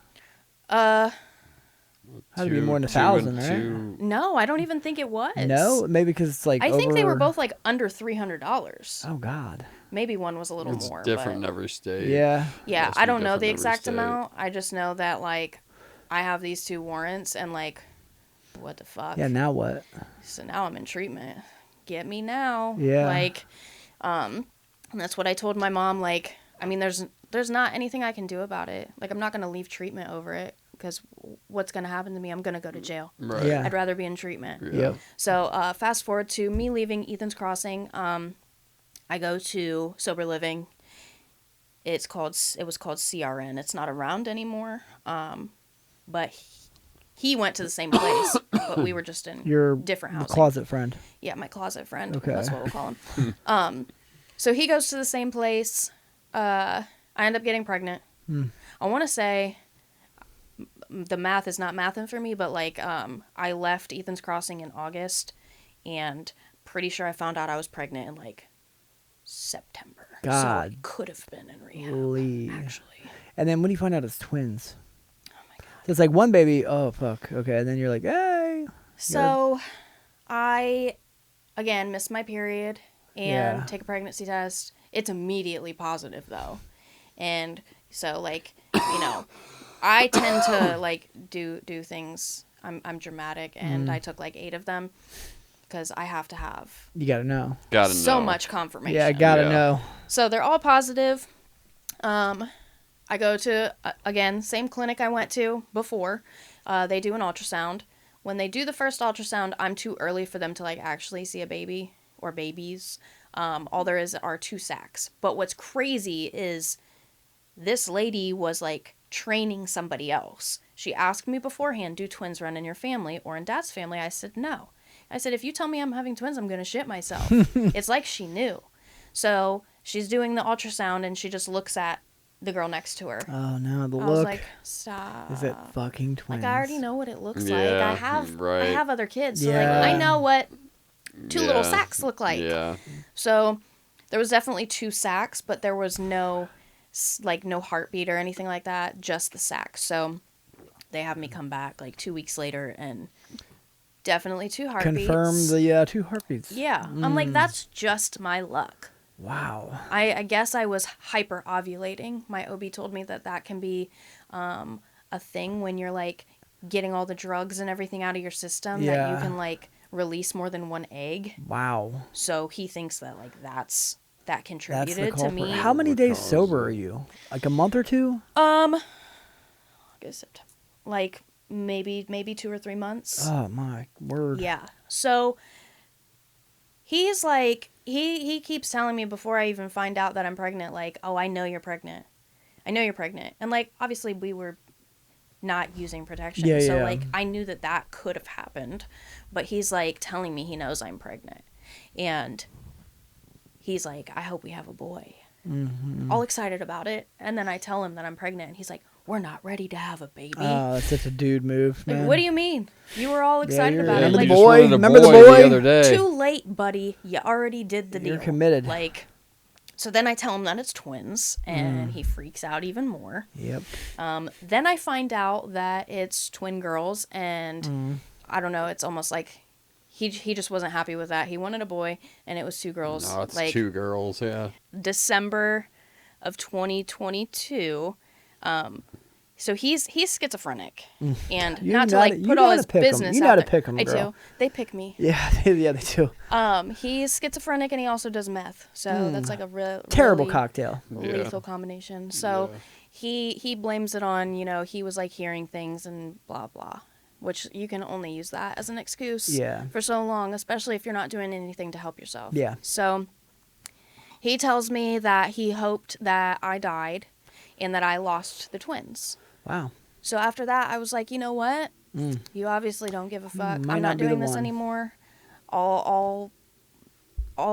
Had to be Two- more than two 1,000, and right? two- no, I don't even think it was. No, maybe because it's like I think they were over- both, like, under $300. Oh God. Maybe one was a little It's more. different but... in every state. Yeah. Yeah, Must I be don't know different the in every exact state. amount. I just know that, like, I have these 2 warrants, and, like, what the fuck? Yeah. Now what? So now I'm in treatment. Get me now. Yeah. Like, and that's what I told my mom. Like, I mean, there's not anything I can do about it. Like, I'm not going to leave treatment over it, because what's going to happen to me? I'm going to go to jail. Right. Yeah. I'd rather be in treatment. Yeah. Yep. So, fast forward to me leaving Ethan's Crossing. I go to Sober Living. It was called CRN. It's not around anymore. But he went to the same place, but we were just in Your different housing. closet friend. Yeah, my closet friend. Okay. That's what we'll call him. So he goes to the same place. I end up getting pregnant. I want to say the math is not mathing for me, but, like, I left Ethan's Crossing in August, and pretty sure I found out I was pregnant in, like, September. God. So I could have been in rehab, Holy. actually. And then when do you find out it's twins? Oh my God. So it's like one baby. Oh fuck. Okay. And then you're like, hey. So I, again, miss my period and Yeah. take a pregnancy test. It's immediately positive, though. And So like, I tend to like do things. I'm dramatic, and I took like 8 of them because I have to have You gotta know. so much confirmation. Yeah, I gotta Yeah. know. So they're all positive. I go to, again, same clinic I went to before. They do an ultrasound. When they do the first ultrasound, I'm too early for them to like actually see a baby or babies. All there are 2 sacs. But what's crazy is this lady was like training somebody else. She asked me beforehand, do twins run in your family or in Dad's family? I said, no. I said, if you tell me I'm having twins, I'm going to shit myself. It's like she knew. So she's doing the ultrasound and she just looks at the girl next to her. Oh no, the I look. was like, stop. Is it fucking twins? Like, I already know what it looks like. Yeah, I have right. other kids. So Yeah. like, I know what 2 little Yeah. sacs look like. Yeah. So there was definitely 2 sacs, but there was no heartbeat or anything like that, just the sacs. So they have me come back like 2 weeks later and definitely 2 heartbeats. Confirm the 2 heartbeats. Yeah. I'm like, that's just my luck. Wow. I guess I was hyper ovulating. My OB told me that can be a thing when you're like getting all the drugs and everything out of your system, that you Yeah. can like release more than 1 egg. Wow. So he thinks that like that That's the contributed to culprit. me. How many What days caused sober it? are you? Like a month or 2? August, September, like maybe 2 or 3 months. Oh my word. Yeah. So he's like, he keeps telling me before I even find out that I'm pregnant, like, oh, I know you're pregnant. I know you're pregnant. And like, obviously we were not using protection. Yeah, so yeah. like, I knew that could have happened, but he's like telling me he knows I'm pregnant. And he's like, I hope we have a boy. Mm-hmm. All excited about it. And then I tell him that I'm pregnant and he's like, we're not ready to have a baby. Oh, that's such a dude move, Like, man. what do you mean? You were all excited you're- about Yeah, it. you Like, just boy? wanted a Remember the boy boy? the other day. too late, buddy. You already did the deal. You're committed. Like, so then I tell him that it's twins, and he freaks out even more. Yep. Then I find out that it's twin girls, and I don't know. It's almost like he just wasn't happy with that. He wanted a boy, and it was 2 girls. No, it's like 2 girls. Yeah. December of 2022. So he's schizophrenic, and You not to gotta- like you put all gotta his pick 'em. business. You out gotta there. pick 'em, I girl. do. They pick me. Yeah, yeah, they do. He's schizophrenic and he also does meth. So that's like a Terrible really cocktail. Yeah. lethal combination. So he blames it on, he was like hearing things and blah blah, which you can only use that as an excuse Yeah. for so long, especially if you're not doing anything to help yourself. Yeah. So he tells me that he hoped that I died and that I lost the twins. Wow. So after that, I was like, you know what? You obviously don't give a fuck. Might I'm not not be the doing this one. anymore. All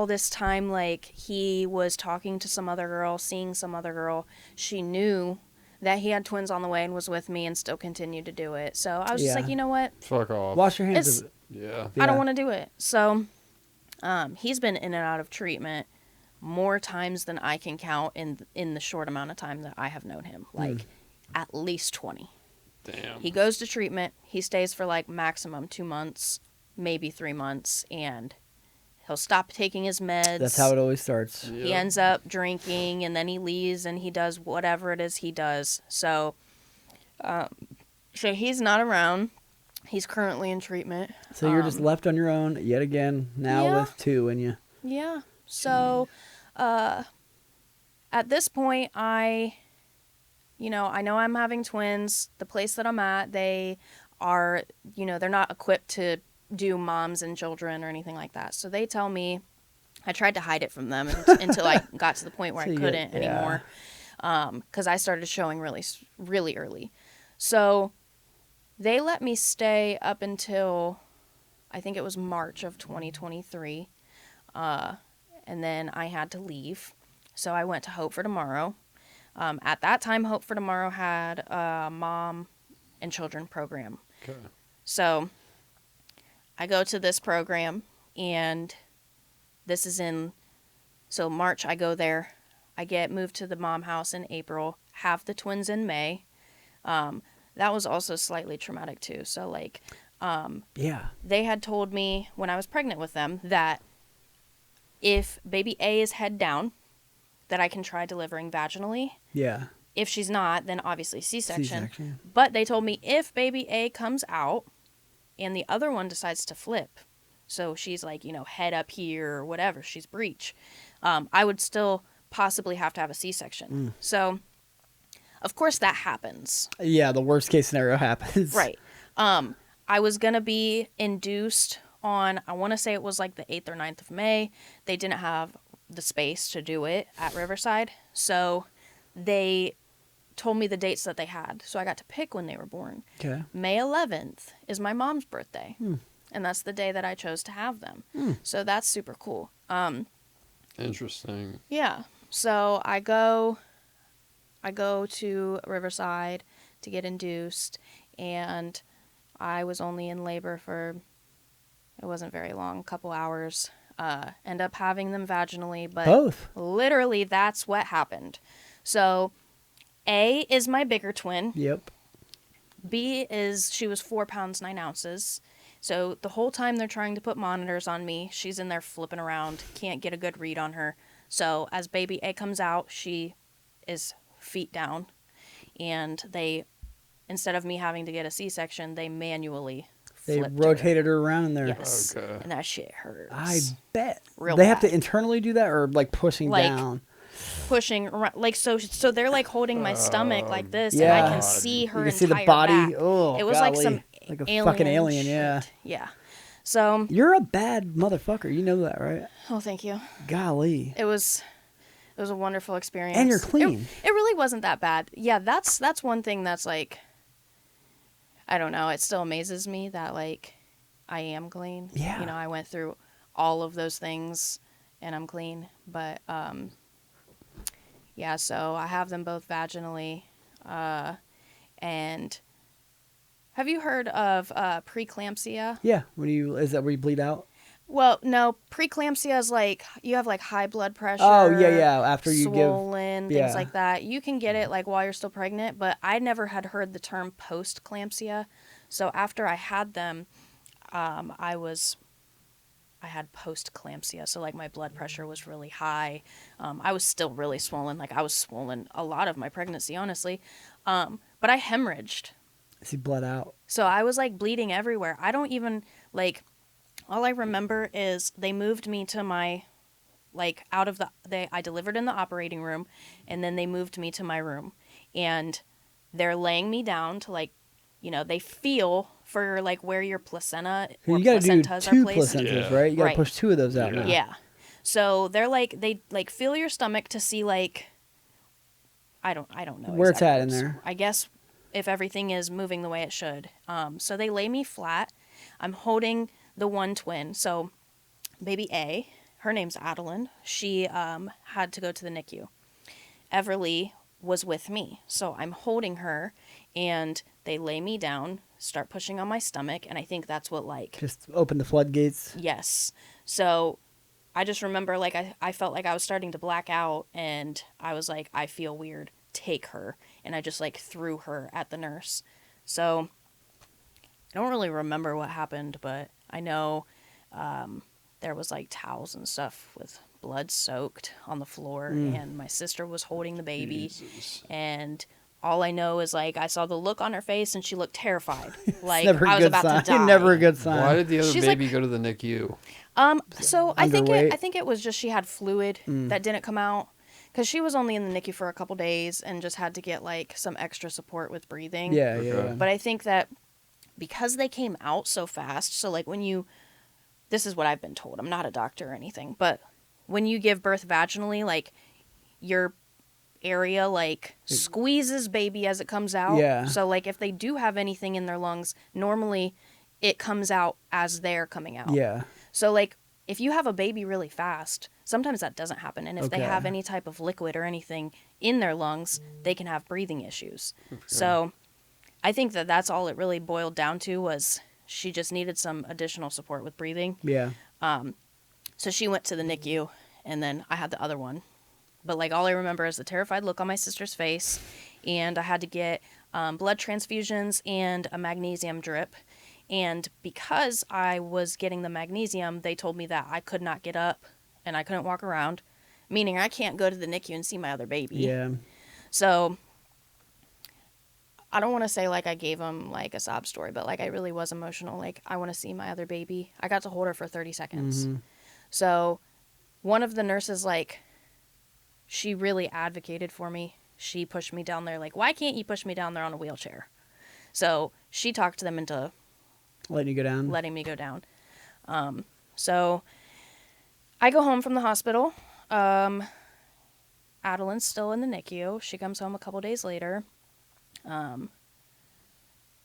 this time, like, he was talking to some other girl, seeing some other girl. She knew that he had twins on the way and was with me and still continued to do it. So I was just Yeah. like, you know what? Fuck off. Wash your hands It's- of it. Yeah. I don't want to do it. So he's been in and out of treatment more times than I can count in the short amount of time that I have known him. Like, at least 20. Damn. He goes to treatment. He stays for like maximum 2 months, maybe 3 months, and he'll stop taking his meds. That's how it always starts. He ends up drinking, and then he leaves, and he does whatever it is he does. So he's not around. He's currently in treatment. So you're just left on your own yet again, now Yeah. with 2 in you. Yeah. So at this point, I know I'm having twins. The place that I'm at, they are, they're not equipped to do moms and children or anything like that. So they tell me, I tried to hide it from them until I got to the point where So I you couldn't get- yeah. anymore. Because I started showing really, really early. So they let me stay up until, I think it was March of 2023. And then I had to leave. So I went to Hope for Tomorrow. At that time, Hope for Tomorrow had a mom and children program. Okay. So I go to this program, and this is so March I go there. I get moved to the mom house in April, have the twins in May. That was also slightly traumatic too. So like, Yeah. they had told me when I was pregnant with them that if baby A is head down, that I can try delivering vaginally. Yeah. If she's not, then obviously C-section. C-section. But they told me if baby A comes out and the other one decides to flip, so she's like, head up here or whatever, she's breech, I would still possibly have to have a C-section. So, of course, that happens. Yeah, the worst case scenario happens. Right. I was going to be induced on, I want to say it was like the 8th or 9th of May. They didn't have the space to do it at Riverside. So they told me the dates that they had. So I got to pick when they were born. Okay. May 11th is my mom's birthday. And that's the day that I chose to have them. So that's super cool. Interesting. Yeah. So I go to Riverside to get induced, and I was only in labor for, it wasn't very long, a couple hours. End up having them vaginally, but Both. literally that's what happened. So A is my bigger twin. Yep. B is, she was 4 pounds 9 ounces. So the whole time they're trying to put monitors on me, she's in there flipping around, can't get a good read on her. So as baby A comes out, she is feet down, and they, instead of me having to get a C-section, they manually They flipped rotated her around in there. Yes. Okay. And that shit hurts. I bet. Real they have bad. to internally do that, or like pushing Like, down. Pushing around, like, so they're like holding my stomach like this, and yeah. I can see her You can see entire the body. back. Oh, It was like golly. some like a alien fucking alien. shit. Yeah. Yeah. So, You're a bad motherfucker. You know that, right? oh, thank you. Golly. It was a wonderful experience. And you're clean. It really wasn't that bad. Yeah, that's one thing that's like, I don't know, it still amazes me that like I am clean. Yeah. I went through all of those things and I'm clean, but yeah, so I have them both vaginally, and have you heard of preeclampsia? Yeah. Is that where you bleed out? Well, no, preeclampsia is like you have like high blood pressure. Oh, yeah. After you swollen, give. things Yeah. like that. You can get it like while you're still pregnant, but I never had heard the term post-clampsia. So after I had them, I had post-clampsia. So like my blood pressure was really high. I was still really swollen. Like I was swollen a lot of my pregnancy, honestly. But I hemorrhaged. See blood out. So I was like bleeding everywhere. I don't even like, all I remember is they moved me to my, like out of I delivered in the operating room, and then they moved me to my room, and they're laying me down to like, they feel for like where your placenta or You got to do placentas are 2 placed. placentas, Yeah. right? You got to Right. push 2 of those out now. Yeah. So they're like, they like feel your stomach to see like, I don't know Where it's at in exactly. there. I guess if everything is moving the way it should. So they lay me flat. I'm holding the one twin. So baby A, her name's Adeline. She had to go to the NICU. Everly was with me. So I'm holding her, and they lay me down, start pushing on my stomach, and I think that's what like... Just open the floodgates. Yes. So I just remember like I felt like I was starting to black out, and I was like, I feel weird. Take her. And I just like threw her at the nurse. So I don't really remember what happened, but I know there was like towels and stuff with blood soaked on the floor, and my sister was holding the baby. Jesus. And all I know is like I saw the look on her face, and she looked terrified. Like Never a I was good about sign. to die. Never a good sign. Why did the other She's like- baby go to the NICU? So I Underweight? think it was just she had fluid that didn't come out, because she was only in the NICU for a couple days and just had to get like some extra support with breathing. Yeah. Okay. But I think that because they came out so fast, so like this is what I've been told. I'm not a doctor or anything, but when you give birth vaginally, like your area like squeezes baby as it comes out. Yeah. So like if they do have anything in their lungs, normally it comes out as they're coming out. Yeah. So like if you have a baby really fast, sometimes that doesn't happen. And if they Okay. have any type of liquid or anything in their lungs, they can have breathing issues. So I think that that's all it really boiled down to, was she just needed some additional support with breathing. Yeah. So she went to the NICU, and then I had the other one. But like all I remember is the terrified look on my sister's face, and I had to get blood transfusions and a magnesium drip. And because I was getting the magnesium, they told me that I could not get up and I couldn't walk around, meaning I can't go to the NICU and see my other baby. Yeah. So I don't want to say like I gave him like a sob story, but like I really was emotional. Like, I want to see my other baby. I got to hold her for 30 seconds. Mm-hmm. So one of the nurses, like, she really advocated for me. She pushed me down there. Like, why can't you push me down there on a wheelchair? So she talked them into Letting you go down. letting me go down. So I go home from the hospital. Adeline's still in the NICU. She comes home a couple days later. I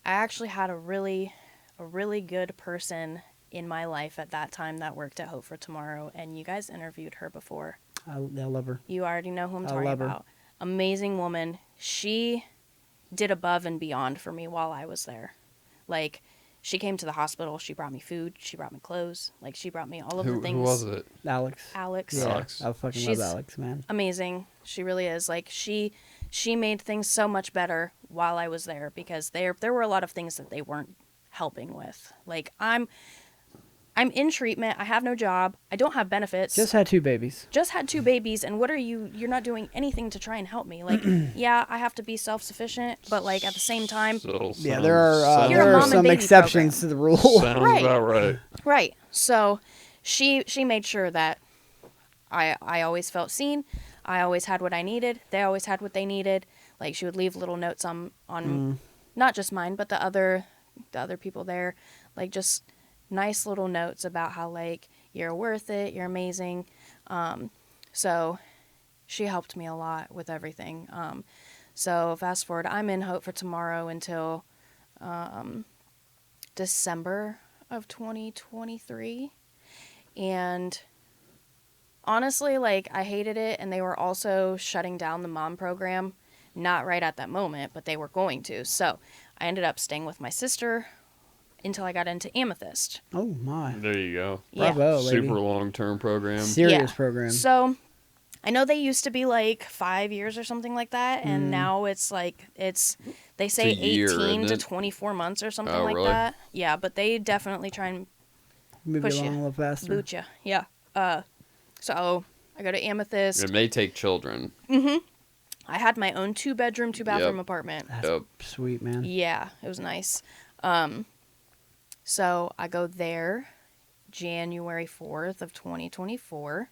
actually had a really good person in my life at that time that worked at Hope for Tomorrow, and you guys interviewed her before. I love her. You already know who I'm I talking love her. about. Amazing woman. She did above and beyond for me while I was there. Like, she came to the hospital. She brought me food. She brought me clothes. Like, she brought me all of the things. Who was it? Alex. Alex. Yeah, Alex. I fucking She's- love Alex, man. Amazing. She really is. Like, she made things so much better while I was there, because there were a lot of things that they weren't helping with. Like, I'm in treatment. I have no job. I don't have benefits. Just had 2 babies. Just had 2 babies, and what are you're not doing anything to try and help me. Like, yeah, I have to be self-sufficient, but like at the same time, Yeah, there are You're a there mom are and some baby exceptions to the rule. Sounds Right. about right. right. So she made sure that I always felt seen. I always had what I needed. They always had what they needed. Like, she would leave little notes on not just mine, but the other people there, like, just nice little notes about how, like, you're worth it, you're amazing. So she helped me a lot with everything. So fast forward, I'm in Hope for Tomorrow until December of 2023. And honestly, like, I hated it, and they were also shutting down the mom program. Not right at that moment, but they were going to. So I ended up staying with my sister until I got into Amethyst. Oh my. There you go. Yeah. Bravo, lady. Super long-term program. Serious Yeah. program. So I know they used to be like 5 years or something like that, and now it's like they say It's a year, 18 isn't to it? 24 months or something Oh, like really? that. Yeah, but they definitely try and Move push you you. along a little faster. boot you. Yeah. So I go to Amethyst. It may take children. I had my own 2-bedroom, 2-bathroom Yep. apartment. That's Yep. sweet, man. Yeah, it was nice. So I go there January 4th of 2024.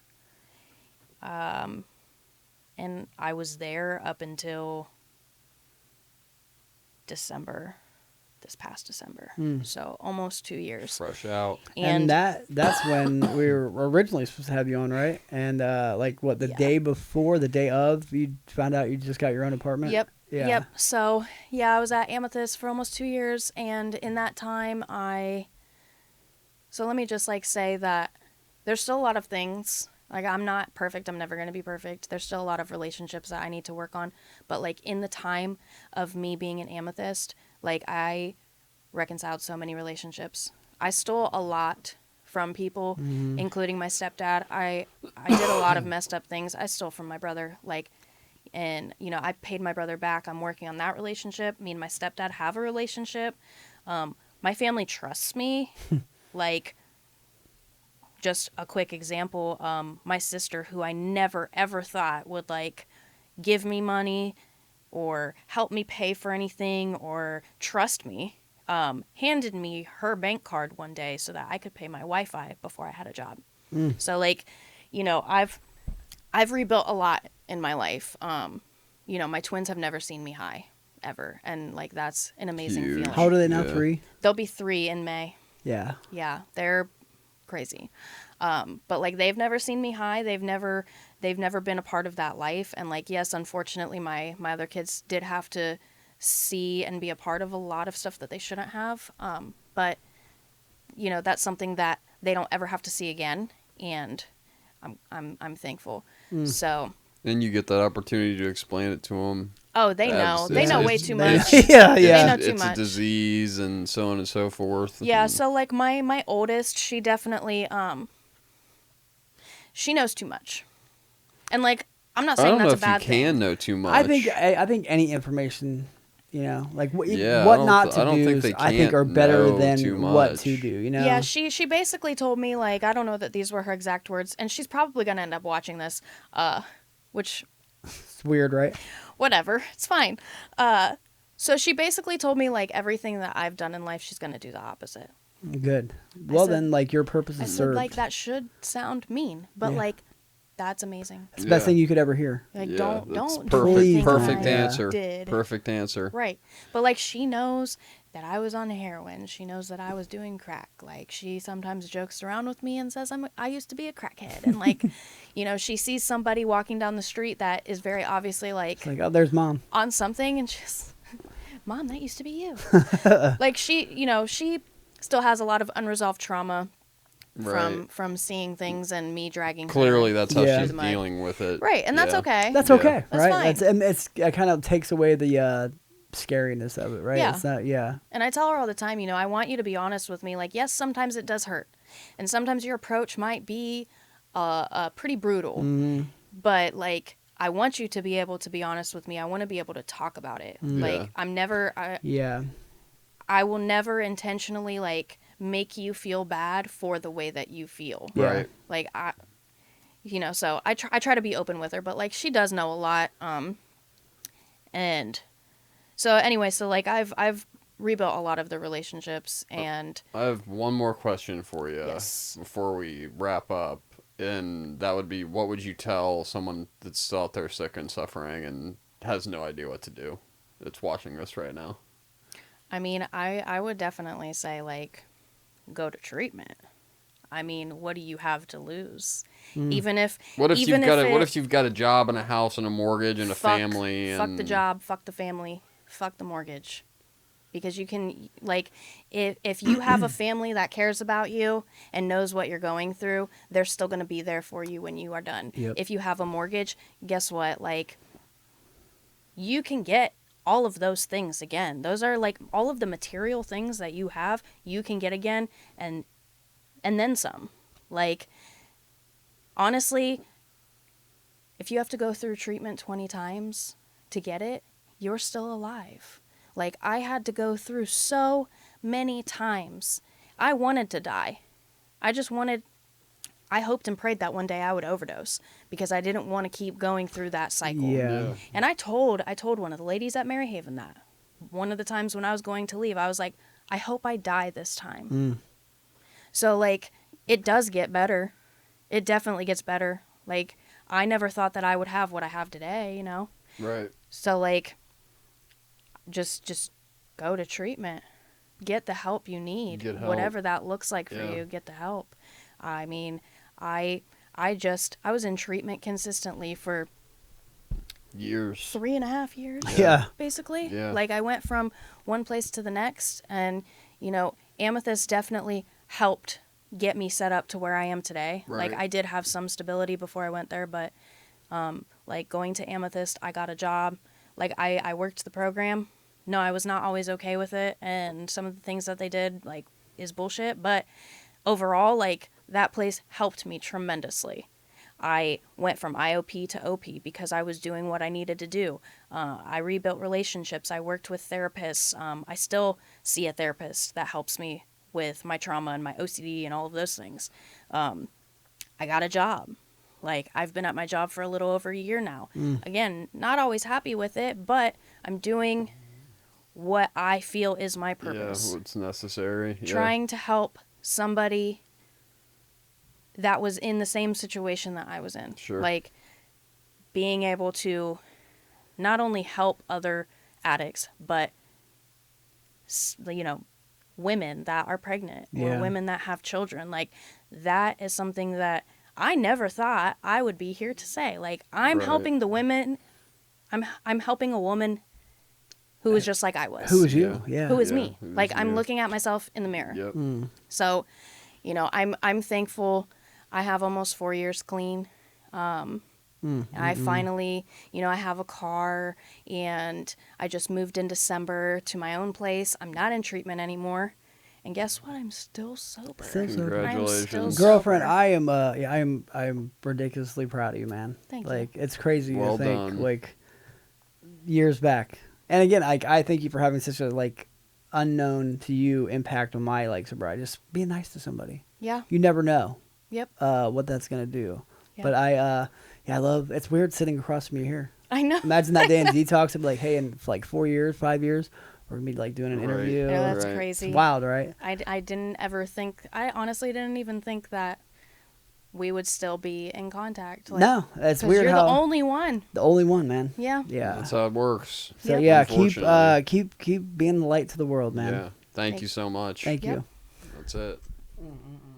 And I was there up until December, this past December. So almost 2 years. Fresh out. And that's when we were originally supposed to have you on, right? And like what, the Yeah. day before, the day of, you found out you just got your own apartment? Yep. Yeah. Yep. So, yeah, I was at Amethyst for almost 2 years, and in that time so let me just like say that there's still a lot of things. Like, I'm not perfect. I'm never going to be perfect. There's still a lot of relationships that I need to work on. But like, in the time of me being an Amethyst, like, I reconciled so many relationships. I stole a lot from people, including my stepdad. I did a lot of messed up things. I stole from my brother. Like, and, you know, I paid my brother back. I'm working on that relationship. Me and my stepdad have a relationship. My family trusts me. Like, just a quick example, my sister, who I never, ever thought would, like, give me money or help me pay for anything or trust me, handed me her bank card one day so that I could pay my Wi-Fi before I had a job. So, like, you know, I've rebuilt a lot in my life. You know, my twins have never seen me high, ever. And, like, that's an amazing Huge. feeling. How old are they now? Yeah. 3? They'll be 3 in May. Yeah. Yeah, they're crazy. But like, they've never seen me high. They've never been a part of that life. And like, yes, unfortunately, my other kids did have to see and be a part of a lot of stuff that they shouldn't have. But you know, that's something that they don't ever have to see again. And I'm thankful. So, Then you get that opportunity to explain it to them. oh, they know. They It's- know it's- way too it's- much. Yeah, They yeah. know too It's much. a disease and so on and so forth. Yeah, and- so like my oldest, she definitely she knows too much. And like, I'm not I saying don't know that's a if you bad thing. can know too much. I think any information, you know, like what Yeah, what I not don't to think do, they I think can't are better know than too what much. to do. You know. Yeah, she basically told me, like, I don't know that these were her exact words, and she's probably gonna end up watching this, which It's weird, right? whatever, it's fine. So she basically told me, like, everything that I've done in life, she's going to do the opposite. Good. Well, said- then, like, your purpose I is said, served. like, that should sound mean, but, Yeah. like, that's amazing. It's the best thing you could ever hear. Like, Yeah, don't that's do perfect. anything Perfect I answer. did. Perfect answer. Right. But, like, she knows that I was on heroin. She knows that I was doing crack. Like, she sometimes jokes around with me and says, I used to be a crackhead. And, like, you know, she sees somebody walking down the street that is very obviously, like, It's like, oh, there's mom. on something, and she's, Mom, that used to be you. Like, she, you know, she still has a lot of unresolved trauma Right. from seeing things and me dragging her Clearly, that's how Yeah. she's through the mud. dealing with it. Right, and that's Yeah. okay. That's Yeah. okay, That's right? fine. It kind of takes away the scariness of it, right? Yeah. It's not, yeah. And I tell her all the time, you know, I want you to be honest with me. Like, yes, sometimes it does hurt. And sometimes your approach might be pretty brutal. Mm-hmm. But, like, I want you to be able to be honest with me. I want to be able to talk about it. Mm. Like, Yeah. I'm never... Yeah. I will never intentionally, like, make you feel bad for the way that you feel. Yeah. Right. Like, you know, so I try to be open with her, but, like, she does know a lot. And so anyway, so, like, I've rebuilt a lot of the relationships, and I have one more question for you Yes. before we wrap up. And that would be, what would you tell someone that's still out there sick and suffering and has no idea what to do, that's watching this right now? I mean, I would definitely say, like, go to treatment. I mean, what do you have to lose? Even if What if even you've got if what it- if you've got a job and a house and a mortgage and a fuck, family and fuck the job, fuck the family, fuck the mortgage. Because you can, like, if you have a family that cares about you and knows what you're going through, they're still going to be there for you when you are done. Yep. If you have a mortgage, guess what? Like, you can get all of those things again. Those are, like, all of the material things that you have, you can get again, and then some. Like, honestly, if you have to go through treatment 20 times to get it, you're still alive. Like, I had to go through so many times. I wanted to die. I hoped and prayed that one day I would overdose because I didn't want to keep going through that cycle. Yeah. And I told one of the ladies at Maryhaven that. One of the times when I was going to leave, I was like, I hope I die this time. So, like, it does get better. It definitely gets better. Like, I never thought that I would have what I have today, you know? Right. So, like, just go to treatment. Get the help you need. Get help. Whatever that looks like for Yeah. you, get the help. I mean, I was in treatment consistently for Years. 3.5 years. Yeah. Basically. Yeah. Like, I went from one place to the next, and, you know, Amethyst definitely helped get me set up to where I am today. Right. Like, I did have some stability before I went there, but, like, going to Amethyst, I got a job. Like, I worked the program. No, I was not always okay with it, and some of the things that they did, like, is bullshit, but overall, like, that place helped me tremendously. I went from IOP to OP because I was doing what I needed to do. I rebuilt relationships. I worked with therapists. I still see a therapist that helps me with my trauma and my OCD and all of those things. I got a job. Like, I've been at my job for a little over a year now. Again, not always happy with it, but I'm doing what I feel is my purpose. Yeah, what's necessary. Yeah. Trying to help somebody that was in the same situation that I was in. Sure. Like, being able to not only help other addicts, but, you know, women that are pregnant Yeah. or women that have children. Like, that is something that I never thought I would be here to say. Like, I'm Right. helping the women. I'm helping a woman who is just like I was. Who is you? Yeah. Who is Yeah, me? who is Like, I'm you. looking at myself in the mirror. Yep. So, you know, I'm thankful. I have almost 4 years clean. I finally, you know, I have a car, and I just moved in December to my own place. I'm not in treatment anymore. And guess what? I'm still sober. Still sober. Congratulations. Girlfriend, I am ridiculously proud of you, man. Thank you. Like, it's crazy Well to think, done. like, years back. And again, I thank you for having such a, like, unknown to you impact on my, like, sobriety. Just being nice to somebody. Yeah. You never know Yep. what that's gonna do. Yeah. But I love. It's weird sitting across from you here. I know. Imagine that day in detox. I'd be like, hey, in like 4 years, 5 years, we're gonna be like doing an Right. interview. Yeah, that's Right. crazy. It's wild, right? I didn't ever think. I honestly didn't even think that we would still be in contact. Like, No, it's 'cause weird you're how the only one. the only one, man. Yeah. Yeah. That's how it works. So Yep. yeah, Unfortunately. keep being the light to the world, man. Yeah. Thank you so much. Thank Yep. you. That's it. Mm-mm-mm.